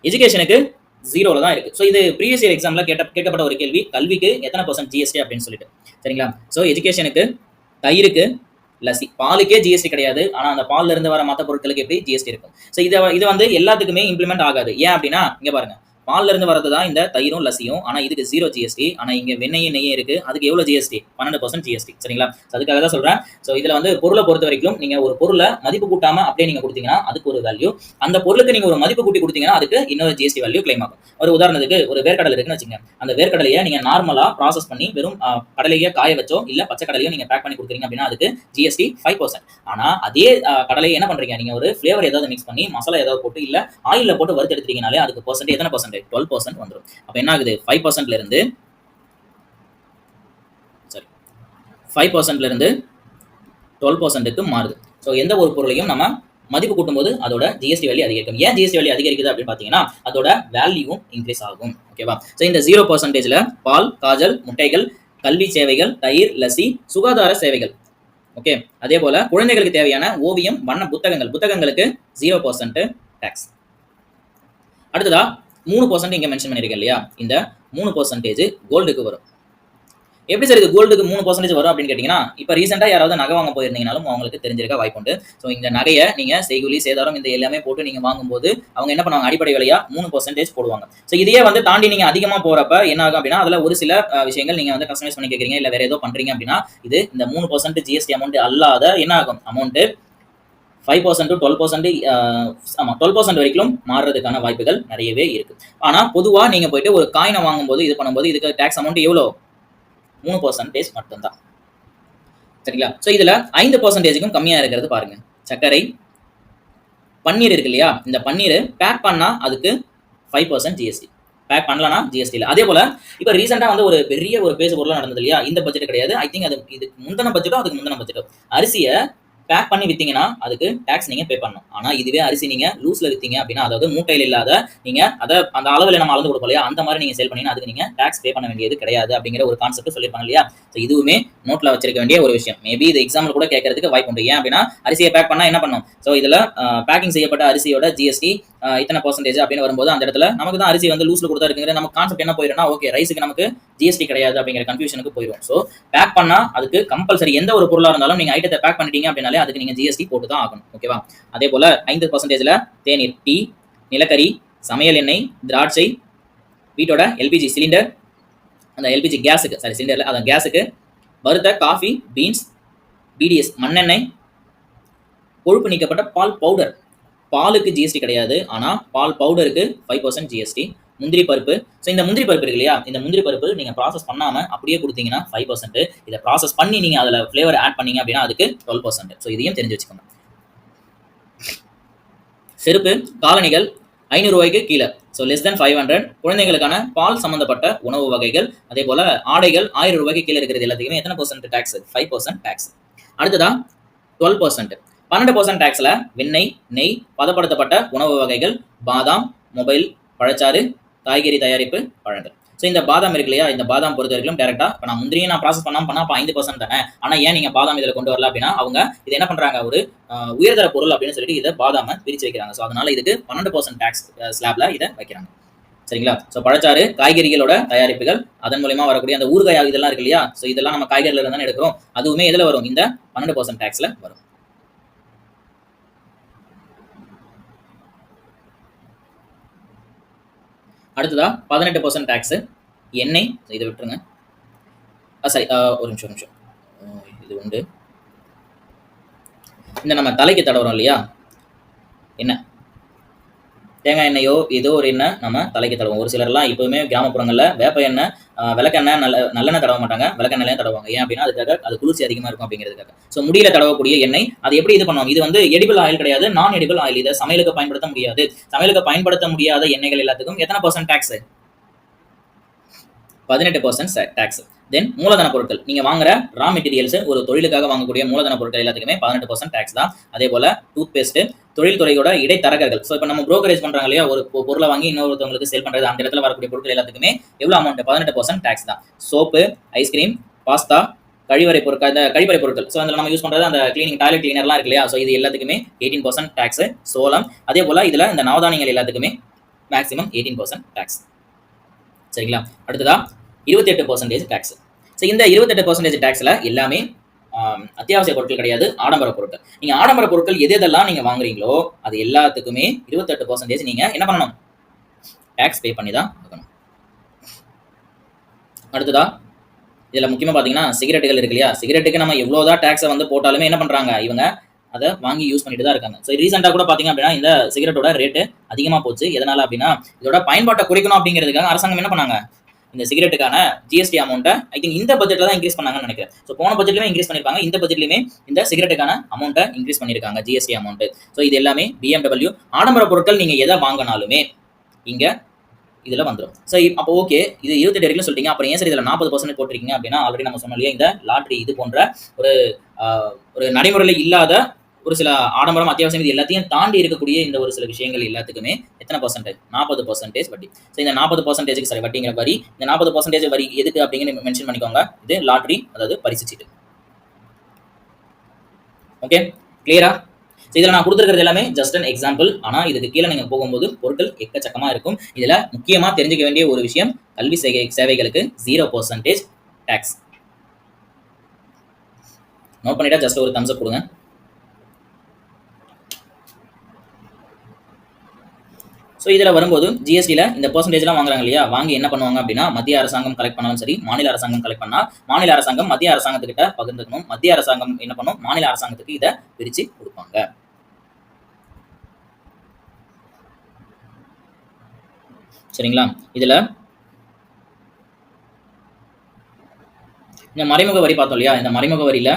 எஜுகேஷனுக்கு 0ல தான் இருக்கு. ஸோ இது ப்ரீவியஸ் இயர் எக்ஸாம்ல கேட்கப்பட்ட ஒரு கேள்வி, கல்விக்கு எத்தனை % ஜிஎஸ்டி அப்படின்னு சொல்லிட்டு, சரிங்களா. ஸோ எஜுகேஷனுக்கு தயிருக்கு, லசி, பாலுக்கே ஜிஎஸ்டி கிடையாது. ஆனா அந்த பால்ல இருந்து வர மற்ற பொருட்களுக்கு எப்படி ஜிஎஸ்டி இருக்கும். ஸோ இது வந்து எல்லாத்துக்குமே இம்ப்ளிமெண்ட் ஆகாது. ஏன் அப்படின்னா இங்க பாருங்க, பால்ல இருந்து வரது தான் இந்த தயிரும் லசியும். ஆனா இதுக்கு 0 ஜிஎஸ்டி. ஆனா இங்க வெண்ணையும் நெய்யும் இருக்கு, அதுக்கு எவ்வளவு ஜிஎஸ்டி, 12% ஜிஎஸ்டி, சரிங்களா. அதுக்காக தான் சொல்றேன். ஸோ இதுல வந்து பொருளை பொறுத்த வரைக்கும் நீங்க ஒரு பொருளை மதிப்பு கூட்டாம அப்படியே நீங்க கொடுத்தீங்கன்னா அதுக்கு ஒரு வேல்யூ, அந்த பொருளுக்கு நீங்க ஒரு மதிப்பு கூட்டி கொடுத்தீங்கன்னா அதுக்கு இன்னொரு ஜிஎஸ்டி வேல்யூ கிளைம் ஆகும். ஒரு உதாரணத்துக்கு ஒரு வேர்க்கடலை இருக்குன்னு வச்சுங்க, அந்த வேர்க்கடலையை நீங்க நார்மலா ப்ராசஸ் பண்ணி வெறும் கடலையை காய வச்சோ இல்ல பச்சை கடலையோ நீங்க பேக் பண்ணி கொடுக்குறீங்க அப்படின்னா அதுக்கு ஜிஎஸ்டி 5%. ஆனா அதே கடலையை என்ன பண்றீங்க, நீங்க ஒரு ஃபிளேவர் ஏதாவது மிக்ஸ் பண்ணி மசாலா ஏதாவது போட்டு இல்ல ஆயில்ல போட்டு வறுத்து எடுத்துட்டீங்கனாலே அதுக்கு பர்சன்ட் எத்தனை பர்சன்ட், 12% வந்துடும். அப்ப என்ன ஆகுது, 5%ல இருந்து 12%க்கு மாறுது. ஸோ எந்த ஒரு பொருளையும் நம்ம மதிப்பு கூட்டும் போது அதோட ஜிஎஸ்டி வேல்யூ அதிகரிக்கும். ஏன் ஜிஎஸ்டி வேல்யூ அதிகரிக்குது அப்படின்னு பாத்தீங்கன்னா அதோட வேல்யூவும் இன்க்ரீஸ் ஆகும், ஓகேவா. ஸோ இந்த 0%ல பால், காஜல், முட்டைகள், கல்வி சேவைகள், தயிர், லசி, சுகாதார சேவைகள், ஓகே. அதே போல குழந்தைகளுக்கு தேவையான ஓவியம், வண்ண புத்தகங்களுக்கு 0% டாக்ஸ். அடுத்ததா 3% இங்க மென்ஷன் பண்ணிருக்கேன் இல்லையா, இந்த 3% கோல்டுக்கு வரும். எப்படி சார் இது கோல்டுக்கு 3% வரும் அப்படின்னு கேட்டீங்கன்னா, இப்போ ரீசெண்டா யாராவது நகை வாங்க போயிருந்தீங்கனாலும் அவங்களுக்கு தெரிஞ்சிருக்க வாய்ப்புண்டு. ஸோ இந்த நகையை நீங்க செய்குலி சேதாரம் இந்த எல்லாமே போட்டு நீங்க வாங்கும்போது அவங்க என்ன பண்ணுவாங்க, அடிப்படை விலையா 3% போடுவாங்க. ஸோ இதையே வந்து தாண்டி நீங்க அதிகமா போறப்ப என்ன ஆகும் அப்படின்னா அதுல ஒரு சில விஷயங்கள் நீங்க வந்து கஸ்டமைஸ் பண்ணி கேட்கறீங்க இல்ல வேற ஏதோ பண்றீங்க அப்படின்னா இது இந்த 3% ஜிஎஸ்டி அமௌண்ட் அல்லாத என்ன ஆகும், அமௌண்ட் 5% to 12% 12% வரைக்கும் மாறுறதுக்கான வாய்ப்புகள் நிறையவே இருக்கு. ஆனா பொதுவா நீங்க போயிட்டு ஒரு காயினை வாங்கும்போது இது பண்ணும்போது இதுக்கு டாக்ஸ் அமௌண்ட் எவ்வளோ, 3% மட்டும்தான், சரிங்களா. ஸோ இதுல 5%க்கும் கம்மியா இருக்கிறது பாருங்க, சர்க்கரை, பன்னீர் இருக்கு இல்லையா, இந்த பன்னீர் பேக் பண்ணா அதுக்கு 5% ஜிஎஸ்டி. பேக் பண்ணலனா ஜிஎஸ்டி இல்ல. அதே போல இப்ப ரீசெண்டா வந்து ஒரு பெரிய ஒரு பேசு பொருளா நடந்தது இல்லையா? இந்த பட்ஜெட் கிடையாது. ஐ திங்க் அது இதுக்கு முந்தின பட்ஜெட்டோ அதுக்கு முந்தின பட்ஜெட்டோ அரிசிய பேக் பண்ணி வித்தீங்கன்னா அதுக்கு டாக்ஸ் நீங்க பே பண்ணணும். ஆனா இதுவே அரிசி நீங்க லூஸ்ல வித்தீங்க அப்படின்னா, அதாவது மூட்டையில இல்லாத நீங்க அத அந்த அளவுல நம்ம அளந்து கொடுப்போம் இல்லையா? அந்த மாதிரி நீங்க சேல் பண்ணீங்கன்னா அதுக்கு நீங்க டாக்ஸ் பே பண்ண வேண்டியது கிடையாது அப்படிங்கிற ஒரு கான்செப்ட் சொல்லிருப்பாங்க இல்லையா? ஸோ இதுவுமே நோட்ல வச்சிருக்க வேண்டிய ஒரு விஷயம். மேபி இது எக்ஸாம்பிள் கூட கேட்கறதுக்கு வாய்ப்பு உண்டு. ஏன் அப்படின்னா அரிசியை பேக் பண்ணா என்ன பண்ணும்? ஸோ இதுல பேக்கிங் செய்யப்பட்ட அரிசியோட ஜிஎஸ்டி இத்தனை பர்சன்டேஜ் அப்படின்னு வரும்போது அந்த இடத்துல நமக்கு தான் அரிசி வந்து லூஸ்ல கொடுத்தா இருக்குங்கிற நம்ம கான்செப்ட் என்ன போயிடும்னா, ஓகே ரைஸுக்கு நமக்கு ஜிஎஸ்டி கிடையாது அப்படிங்கிற கன்ஃபியூஷனுக்கு போயிடும். ஸோ பேக் பண்ணா அதுக்கு கம்பல்சரி எந்த ஒரு பொருளா இருந்தாலும் நீங்க ஐட்டத்தை பேக் பண்ணிட்டீங்க அப்படின்னாலே அதுக்கு நீங்க ஜிஎஸ்டி போட்டு தான் ஆகணும். ஓகேவா? அதே போல 5% தேநீர், டீ, நிலக்கரி, சமையல் எண்ணெய், திராட்சை, வீட்டோட எல்பிஜி சிலிண்டர், அந்த எல்பிஜி கேஸுக்கு சாரி சிலிண்டர்ல அந்த கேஸுக்கு, வறுத்த காஃபி, பீன்ஸ், பிடிஎஸ் மண்ணெண்ணெய், கொழுப்பு நீக்கப்பட்ட பால் பவுடர். பாலுக்கு ஜிஎஸ்டி கிடையாது. ஆனா பால் பவுடருக்கு 5% ஜிஎஸ்டி. முந்திரி பருப்பு. ஸோ இந்த முந்திரி பருப்பு இருக்கு இல்லையா? இந்த முந்திரி பருப்பு நீங்க ப்ராசஸ் பண்ணாம அப்படியே கொடுத்தீங்கன்னா 5%. இதை ப்ராசஸ் பண்ணி நீங்க அதுல ஃபிளேவர் ஆட் பண்ணீங்க அப்படின்னா அதுக்கு 12%. ஸோ இதையும் தெரிஞ்சு வச்சுக்கோங்க. செருப்பு, காலணிகள் 500 ரூபாய்க்கு கீழே, ஸோ லெஸ் தென் 500. குழந்தைகளுக்கான பால் சம்பந்தப்பட்ட உணவு வகைகள், அதே போல ஆடைகள் 1000 ரூபாய்க்கு கீழே இருக்கிறது எல்லாத்துக்குமே எத்தனை பர்சன்ட் டாக்ஸ்? 5% டாக்ஸ். அடுத்ததா 12%. 12% டாக்ஸ்ல வெண்ணெய், நெய், பதப்படுத்தப்பட்ட உணவு வகைகள், பாதாம், மொபைல், பழச்சாறு, காய்கறி தயாரிப்பு, பழங்கள். ஸோ இந்த பாதாம் இருக்கு இல்லையா? இந்த பாதாம் பொறுத்த வரைக்கும் டேரக்டா இப்போ நான் முந்திரியும் நான் ப்ராசஸ் பண்ணாம பண்ணா அப்போ 5% தானே. ஆனா ஏன் நீங்க பாதாம் இதில் கொண்டு வரல அப்படின்னா அவங்க இது என்ன பண்றாங்க, ஒரு உயர்தர பொருள் அப்படின்னு சொல்லிட்டு இதை பாதாம பிரிச்சு வைக்கிறாங்க. ஸோ அதனால இதுக்கு 12% டாக்ஸ் ஸ்லாப்ல இதை வைக்கிறாங்க. சரிங்களா? ஸோ பழச்சாறு, காய்கறிகளோட தயாரிப்புகள், அதன் மூலமா வரக்கூடிய அந்த ஊறுகாய் இதெல்லாம் இருக்கு இல்லையா? ஸோ இதெல்லாம் நம்ம காய்கறில இருந்தானே எடுக்கிறோம். அதுவுமே எதுல வரும்? இந்த 12% டாக்ஸ்ல வரும். அடுத்ததா 18% டாக்ஸ் எண்ணெய். இதை விட்டுருங்க. சரி, ஒரு நிமிஷம். இது உண்டு. இந்த நம்ம தலைக்கு தடவுறோம் இல்லையா? என்ன தேங்காய் எண்ணெயோ ஏதோ ஒரு எண்ணெய் நம்ம தலைக்கு தடவும். ஒரு சிலர்லாம் இப்போவுமே கிராமப்புறங்களில் வேப்ப எண்ணெய், விளக்கெண்ணெய், நல்லெண்ணெய் தடவ மாட்டாங்க, விளக்கெண்ணெயும் தடவாங்க. ஏன் அப்படின்னா அதுக்காக அது குளிர்ச்சி அதிகமாக இருக்கும் அப்படிங்கிறதுக்காக. ஸோ முடியல தடவக்கூடிய எண்ணெய் அது எப்படி இது பண்ணுவாங்க? இது வந்து எடிபிள் ஆயில் கிடையாது, நான் எடிபிள் ஆயில். இதை சமையலுக்கு பயன்படுத்த முடியாது. சமையலுக்கு பயன்படுத்த முடியாத எண்ணெய்கள் எல்லாத்துக்கும் எத்தனை பர்சன்ட் டாக்ஸ்? 18% டாக்ஸ். தென் மூலதன பொருட்கள், நீங்க வாங்குற ரா மெட்டீரியல்ஸ், ஒரு தொழிலுக்காக வாங்கக்கூடிய மூலதன பொருட்கள் எல்லாத்துக்குமே 18% டாக்ஸ் தான். அதே போல டூத் பேஸ்ட், தொழில்துறையோட இடைத்தரகர்கள். ஸோ இப்போ நம்ம புரோக்கரேஜ் பண்றாங்க இல்லையா? ஒரு பொருளை வாங்கி இன்னொருத்தவங்களுக்கு சேல் பண்றது, அந்த இடத்துல வரக்கூடிய பொருட்கள் எல்லாத்துக்குமே எவ்வளவு அமௌண்ட்? 18% டாக்ஸ் தான். சோப்பு, ஐஸ்கிரீம், பாஸ்தா, கழிவறை பொருட்கள், இந்த கழிவறை பொருட்கள், ஸோ அதில் நம்ம யூஸ் பண்றது அந்த கிளீனிங் டாய்லெட் கிளீனர்லாம் இருக்கு இல்லையா? ஸோ இது எல்லாத்துக்குமே 18% டாக்ஸ். சோளம், அதே போல இதுல இந்த நவதானியங்கள் எல்லாத்துக்குமே மேக்ஸிமம் 18% டாக்ஸ். சரிங்களா? அடுத்ததா 28% டாக்ஸ். ஸோ இந்த 28% டாக்ஸ்ல எல்லாமே அத்தியாவசிய பொருட்கள் கிடையாது, ஆடம்பர பொருட்கள். நீங்க ஆடம்பர பொருட்கள் எதெல்லாம் நீங்க வாங்குறீங்களோ அது எல்லாத்துக்குமே 28% நீங்க என்ன பண்ணணும்? டாக்ஸ் பே பண்ணி தான் ஆகணும். அடுத்ததா இதுல முக்கியமா பாத்தீங்கன்னா சிகரெட்டுகள் இருக்கு இல்லையா? சிகரெட்டுக்கு நம்ம எவ்வளவுதான் டாக்ஸை வந்து போட்டாலுமே என்ன பண்றாங்க இவங்க? அதை வாங்கி யூஸ் பண்ணிட்டு தான் இருக்காங்க. ஸோ ரீசெண்டாக கூட பார்த்தீங்க அப்படின்னா இந்த சிகரெட்டோட ரேட்டு அதிகமாக போச்சு. எதனால அப்படின்னா இதோட பயன்பாட்டை குறைக்கணும் அப்படிங்கிறதுக்காக அரசாங்கம் என்ன பண்ணாங்க? இந்த சிகரெட்டுக்கான ஜிஎஸ்டி அமௌண்ட்டை ஐ திங்க் இந்த பட்ஜெட்ல தான் இன்க்ரீஸ் பண்ணாங்கன்னு நினைக்கிறேன். ஸோ போன பட்ஜெட்லயுமே இன்க்ரீஸ் பண்ணிருப்பாங்க, இந்த பட்ஜெட்லயுமே இந்த சிகரெட்டுக்கான அமௌண்ட்டை இன்க்ரீஸ் பண்ணியிருக்காங்க, ஜிஎஸ்டி அமௌண்ட். ஸோ இது எல்லாமே BMW ஆடம்பர பொருட்கள் நீங்க எதை வாங்கினாலுமே இங்க இதுல வந்துடும். ஸோ அப்போ ஓகே, இது 28 வரைக்கும் சொல்லிட்டீங்க, அப்புறம் ஏன் சார் இதுல 40% போட்டிருக்கீங்க அப்படின்னா, ஆல்ரெடி நம்ம சொன்னோம் இல்லையா, இந்த லாட்ரி இது போன்ற ஒரு நடைமுறையில் இல்லாத ஒரு சில ஆடம்பரம், அத்தியாவசியம், இது எல்லாத்தையும் தாண்டி இருக்கக்கூடிய இந்த ஒரு சில விஷயங்கள் எல்லாத்துக்குமே எத்தனை பர்சன்டேஜ்? 40% வட்டி. ஸோ இந்த 40%க்கு சரி வட்டிங்கிற வரி, இந்த 40% வரி எதுக்கு அப்படிங்கிற மென்ஷன் பண்ணிக்கோங்க. இது லாட்ரி, அதாவது பரிசு சீட்டு. ஓகே, கிளியரா? ஸோ இதில் நான் கொடுத்துருக்கிறது எல்லாமே ஜஸ்ட் அன் எக்ஸாம்பிள். ஆனால் இதுக்கு கீழே நீங்கள் போகும்போது பொருட்கள் எக்கச்சக்கமாக இருக்கும். இதில் முக்கியமாக தெரிஞ்சுக்க வேண்டிய ஒரு விஷயம், கல்வி சேவைகளுக்கு 0% டாக்ஸ். நோட் பண்ணிட்டா ஜஸ்ட் ஒரு தம்ஸ் அப் கொடுங்க. ஸோ இதில் வரும்போது ஜிஎஸ்டியில் இந்த பர்சன்டேஜ்லாம் வாங்குறாங்க இல்லையா? வாங்கி என்ன பண்ணுவாங்க அப்படின்னா மத்திய அரசாங்கம் கலெக்ட் பண்ணாலும் சரி, மாநில அரசாங்கம் கலெக்ட் பண்ணால் மாநில அரசாங்கம் மத்திய அரசாங்கத்துக்கிட்ட பகிர்ந்துக்கணும். மத்திய அரசாங்கம் என்ன பண்ணும்? மாநில அரசாங்கத்துக்கு இதை பிரித்து கொடுப்பாங்க. சரிங்களா? இதில் இந்த மறைமுக வரி பார்த்தோம் இல்லையா? இந்த மறைமுக வரியில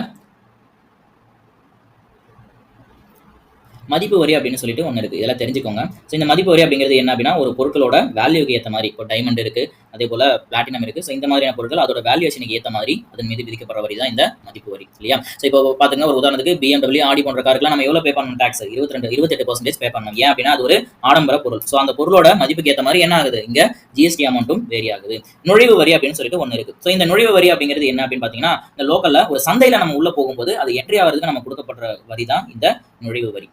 மதிப்பு வரி அப்படின்னு சொல்லிட்டு ஒன்று இருக்குது. இதெல்லாம் தெரிஞ்சுக்கோங்க. ஸோ இந்த மதிப்பு வரி அப்படிங்கிறது என்ன அப்படின்னா, ஒரு பொருட்களோட வேல்யூக்கு ஏற்ற மாதிரி, இப்போ டைமண்ட் இருக்குது, அதே போல் பிளாட்டினம் இருக்குது. ஸோ இந்த மாதிரியான பொருட்கள் அதோட வேல்யூஷனுக்கு ஏற்ற மாதிரி அதன் மீது விதிக்கப்படுற வரி தான் இந்த மதிப்பு வரி இல்லையா. ஸோ இப்போ பார்த்துங்க, ஒரு உதாரணத்துக்கு BMW, ஆடி போன்ற காருக்குலாம் நம்ம எவ்வளோ பே பண்ணணும் டேக்ஸ்? 28% பே பண்ணணும். ஏன் அப்படின்னா அது ஒரு ஆடம்பர பொருள். ஸோ அந்த பொருளோட மதிப்புக்கு ஏற்ற மாதிரி என்ன ஆகுது, இங்கே ஜிஎஸ்டி அமௌண்ட்டும் வேரி ஆகுது. நுழைவு வரி அப்படின்னு சொல்லிட்டு ஒன்று இருக்குது. ஸோ இந்த நுழைவு வரி அப்படிங்கிறது என்ன அப்படின்னு பார்த்தீங்கன்னா, இந்த லோக்கலில் ஒரு சந்தையில் நம்ம உள்ளே போகும்போது அது என்ட்ரி ஆகிறதுக்கு நம்ம கொடுக்கப்படுற வரி தான் இந்த நுழைவு வரி.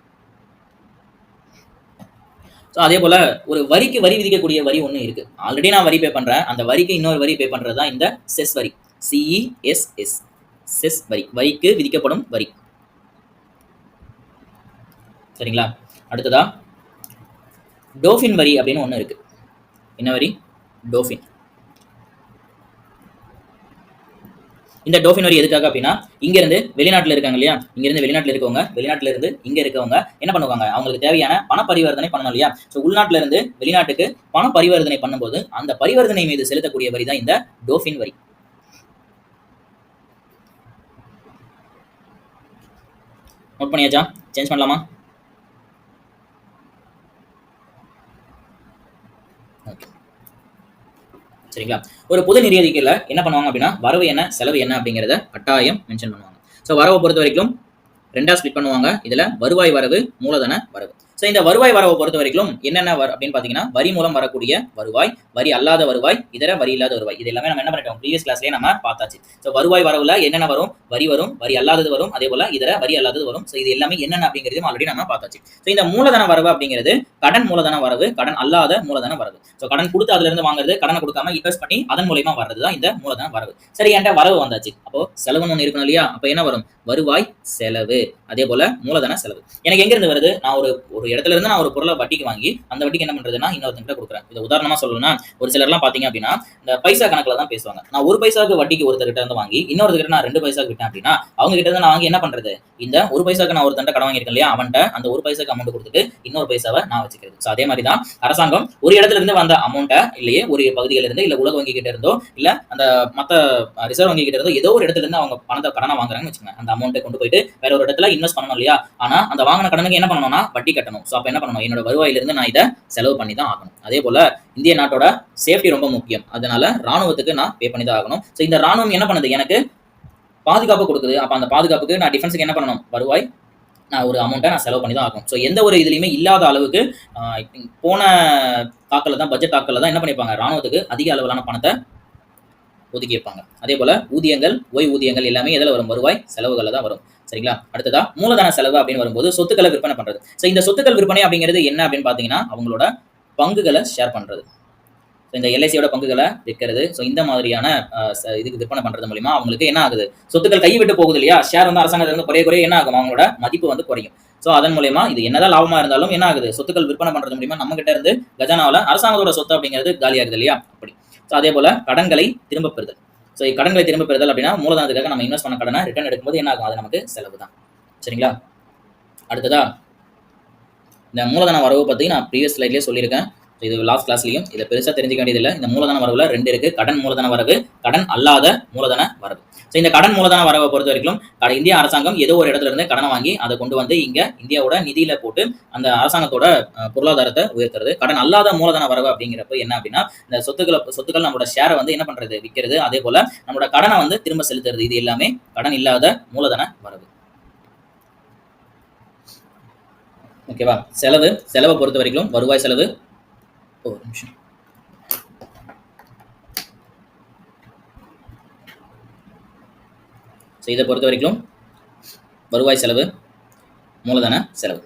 ஸோ அதே போல் ஒரு வரிக்கு வரி விதிக்கக்கூடிய வரி ஒன்று இருக்குது. ஆல்ரெடி நான் வரி பே பண்ணுறேன், அந்த வரிக்கு இன்னொரு வரி பே பண்ணுறது தான் இந்த செஸ் வரி. CESS, செஸ் வரி, வரிக்கு விதிக்கப்படும் வரி. சரிங்களா. அடுத்ததா டோஃபின் வரி அப்படின்னு ஒன்று இருக்குது. என்ன வரி? டோஃபின். இந்த டோஃபின் வரி எதுக்காக அப்படின்னா, இங்கேருந்து வெளிநாட்டில் இருக்காங்க இல்லையா, இங்கேருந்து வெளிநாட்டில் இருக்கவங்க, வெளிநாட்டில் இருந்து இங்கே இருக்கவங்க என்ன பண்ணுவாங்க, அவங்களுக்கு தேவையான பண பரிவர்த்தனை பண்ணணும் இல்லையா. ஸோ உள்நாட்டில் இருந்து வெளிநாட்டுக்கு பண பரிவர்த்தனை பண்ணும்போது அந்த பரிவர்த்தனை மீது செலுத்தக்கூடிய வரி தான் இந்த டோஃபின் வரி. நோட் பண்ணியாச்சா? சேஞ்ச் பண்ணலாமா? சரிங்களா. ஒரு பொது நிதி அறிக்கையில் என்ன பண்ணுவாங்க அப்படின்னா, வரவு என்ன செலவு என்ன அப்படிங்கிறத கட்டாயம் மென்ஷன் பண்ணுவாங்க. ஸோ வரவை பொறுத்த வரைக்கும் ரெண்டா ஸ்பிளிட் பண்ணுவாங்க. இதுல வருவாய் வரவு, மூலதன வரவு. ஸோ இந்த வருவாய் வரவை பொறுத்த வரைக்கும் என்னென்ன அப்படின்னு பார்த்தீங்கன்னா, வரி மூலம் வரக்கூடிய வருவாய், வரி அல்லாத வருவாய், இதர வரி இல்லாத வருவாய். இது எல்லாமே நம்ம என்ன பண்ணிட்டோம், ப்ரீவியஸ் கிளாஸ்லேயே நம்ம பார்த்தாச்சு. ஸோ வருவாய் வரவுல என்னென்ன வரும், வரி அல்லாதது வரும், அதே போல இதர வரி அல்லாதது வரும். ஸோ இது எல்லாமே என்னென்ன அப்படிங்கிறதையும் ஆல்ரெடி நம்ம பார்த்தாச்சு. ஸோ இந்த மூலதன வரவு அப்படிங்கிறது கடன் மூலதன வரவு, கடன் அல்லாத மூலதன வரவு. ஸோ கடன் கொடுத்து அதுல இருந்து வாங்குறது, கடனை கொடுக்காம இன்வெஸ்ட் பண்ணி அதன் மூலமா வர்றது தான் இந்த மூலதன வரவு. சரி, என்கிட்ட வரவு வந்தாச்சு, அப்போ செலவுன்னு ஒன்று இருக்கணும் இல்லையா. அப்போ என்ன வரும், வருவாய் செலவு, அதே போல மூலதன செலவு. எனக்கு எங்க இருந்து வருது, நான் ஒரு இடத்துல இருந்து நான் ஒரு பொருளை வட்டிக்கு வாங்கி அந்த வட்டிக்கு என்ன பண்றதுன்னா இன்னொருத்தங்கிட்ட கொடுக்குறேன். இது உதாரணமா சொல்லணும்னா, ஒரு சிலர்லாம் பாத்தீங்க அப்படின்னா இந்த பைசா கணக்குல தான் பேசுவாங்க. நான் 1 பைசாவுக்கு வட்டிக்கு ஒருத்தர்கிட்ட இருந்து வாங்கி இன்னொருத்தர்கிட்ட நான் 2 பைசாக்கு விட்டேன் அப்படின்னா, அவங்க கிட்ட இருந்து நான் வாங்கி என்ன பண்றது, இந்த 1 பைசாக்கு நான் ஒருத்தன்ட்ட கடன் வாங்கியிருக்கேன் இல்லையா, அவன்கிட்ட அந்த 1 பைசாக்கு அமௌண்ட் கொடுத்துட்டு இன்னொரு பைசாவை நான் வச்சுக்கிறது. ஸோ அதே மாதிரி தான் அரசாங்கம் ஒரு இடத்துல இருந்து வந்த அமௌண்ட்டை இல்லையே ஒரு பகுதியில இருந்து இல்ல உலக வங்கி கிட்ட இருந்தோ இல்ல அந்த மத்த ரிசர்வ் வங்கி கிட்ட இருந்தோ ஏதோ ஒரு இடத்துல இருந்து அவங்க பணத்தை கடனை வாங்குறாங்கன்னு வச்சுக்கோங்க. அந்த அமௌண்ட்டை கொண்டு போயிட்டு வேற ஒரு இடத்துல இன்வெஸ்ட் பண்ணணும் இல்லையா. ஆனா அந்த வாங்கின கடனுக்கு என்ன பண்ணணும்னா வட்டி கட்டணும். ஸோ அப்ப என்ன பண்ணணும், என்னோட வருவாயிலிருந்து நான் இதை செலவு பண்ணி தான் ஆகணும். அதே போல இந்திய நாட்டோட சேஃப்டி ரொம்ப முக்கியம். அதனால ராணுவத்துக்கு நான் பே பண்ணி தான் ஆகணும். ஸோ இந்த ராணுவம் என்ன பண்ணுது, எனக்கு பாதுகாப்பு கொடுக்குது. அப்ப அந்த பாதுகாப்புக்கு நான் டிஃபென்ஸுக்கு என்ன பண்ணணும், வருவாய் நான் ஒரு அமௌண்ட்டை நான் செலவு பண்ணி தான் ஆகும். ஸோ எந்த ஒரு இதுலையுமே இல்லாத அளவுக்கு போன தாக்கல தான், பட்ஜெட் தாக்கல தான் என்ன பண்ணிப்பாங்க, ராணுவத்துக்கு அதிக அளவிலான பணத்தை ஒதுக்கி வைப்பாங்க. அதே போல ஊதியங்கள், ஓய்வூதியங்கள் எல்லாமே எதில் வரும், வருவாய் செலவுகளில் தான் வரும். சரிங்களா. அடுத்ததா மூலதன செலவு அப்படின்னு வரும்போது சொத்துக்களை விற்பனை பண்றது. ஸோ இந்த சொத்துக்கள் விற்பனை அப்படிங்கிறது என்ன அப்படின்னு பார்த்தீங்கன்னா, அவங்களோட பங்குகளை ஷேர் பண்றது. இந்த எல்ஐசியோட பங்குகளை விற்கிறது. ஸோ இந்த மாதிரியான இதுக்கு விற்பனை பண்றது மூலியமா அவங்களுக்கு என்ன ஆகுது, சொத்துக்கள் கை விட்டு போகுது இல்லையா. ஷேர் வந்து அரசாங்கத்துல இருந்து குறைய என்ன ஆகும், அவங்களோட மதிப்பு வந்து குறையும். ஸோ அதன் மூலியமா இது என்னதான் லாபமா இருந்தாலும் என்ன ஆகுது, சொத்துக்கள் விற்பனை பண்றது மூலியமா நம்ம கிட்ட இருந்து கஜானாவில் அரசாங்கத்தோட சொத்து அப்படிங்கிறது காலியாகுது இல்லையா. அப்படி ஸோ அதே போல கடன்களை திரும்ப பெறுதல். ஸோ கடன்களை திரும்ப பெறுதல் அப்படின்னா மூலதனத்துக்காக நம்ம இன்வெஸ்ட் பண்ண கடனை ரிட்டர்ன் எடுக்கும்போது என்ன ஆகும், அது நமக்கு செலவு தான். சரிங்களா. அடுத்ததா இந்த மூலதன வரவு பற்றி நான் ப்ரீவியஸ் ஸ்லைட்லேயே சொல்லியிருக்கேன். இது லாஸ்ட் கிளாஸ்லையும் இதை பெருசாக தெரிஞ்சுக்க வேண்டியதில்லை. இந்த மூலதன வரவுல 2 இருக்கு, கடன் மூலதன வரவு, கடன் அல்லாத மூலதன வரவு. ஸோ இந்த கடன் மூலதன வரவை பொறுத்த வரைக்கும் இந்திய அரசாங்கம் ஏதோ ஒரு இடத்துல இருந்து கடனை வாங்கி அதை கொண்டு வந்து இங்க இந்தியாவோட நிதியில போட்டு அந்த அரசாங்கத்தோட பொருளாதாரத்தை உயர்த்துறது. கடன் அல்லாத மூலதன வரவு அப்படிங்கிறப்ப என்ன அப்படின்னா, இந்த சொத்துக்கள் நம்மளோட ஷேரை வந்து என்ன பண்றது, விற்கிறது. அதே போல நம்மளோட கடனை வந்து திரும்ப செலுத்துறது. இது எல்லாமே கடன் இல்லாத மூலதன வரவு. ஓகேவா. செலவை பொறுத்த வரைக்கும் வருவாய் செலவு, ஒரு நிமிஷம், இதை பொறுத்த வரைக்கும் வருவாய் செலவு, மூலதன செலவு.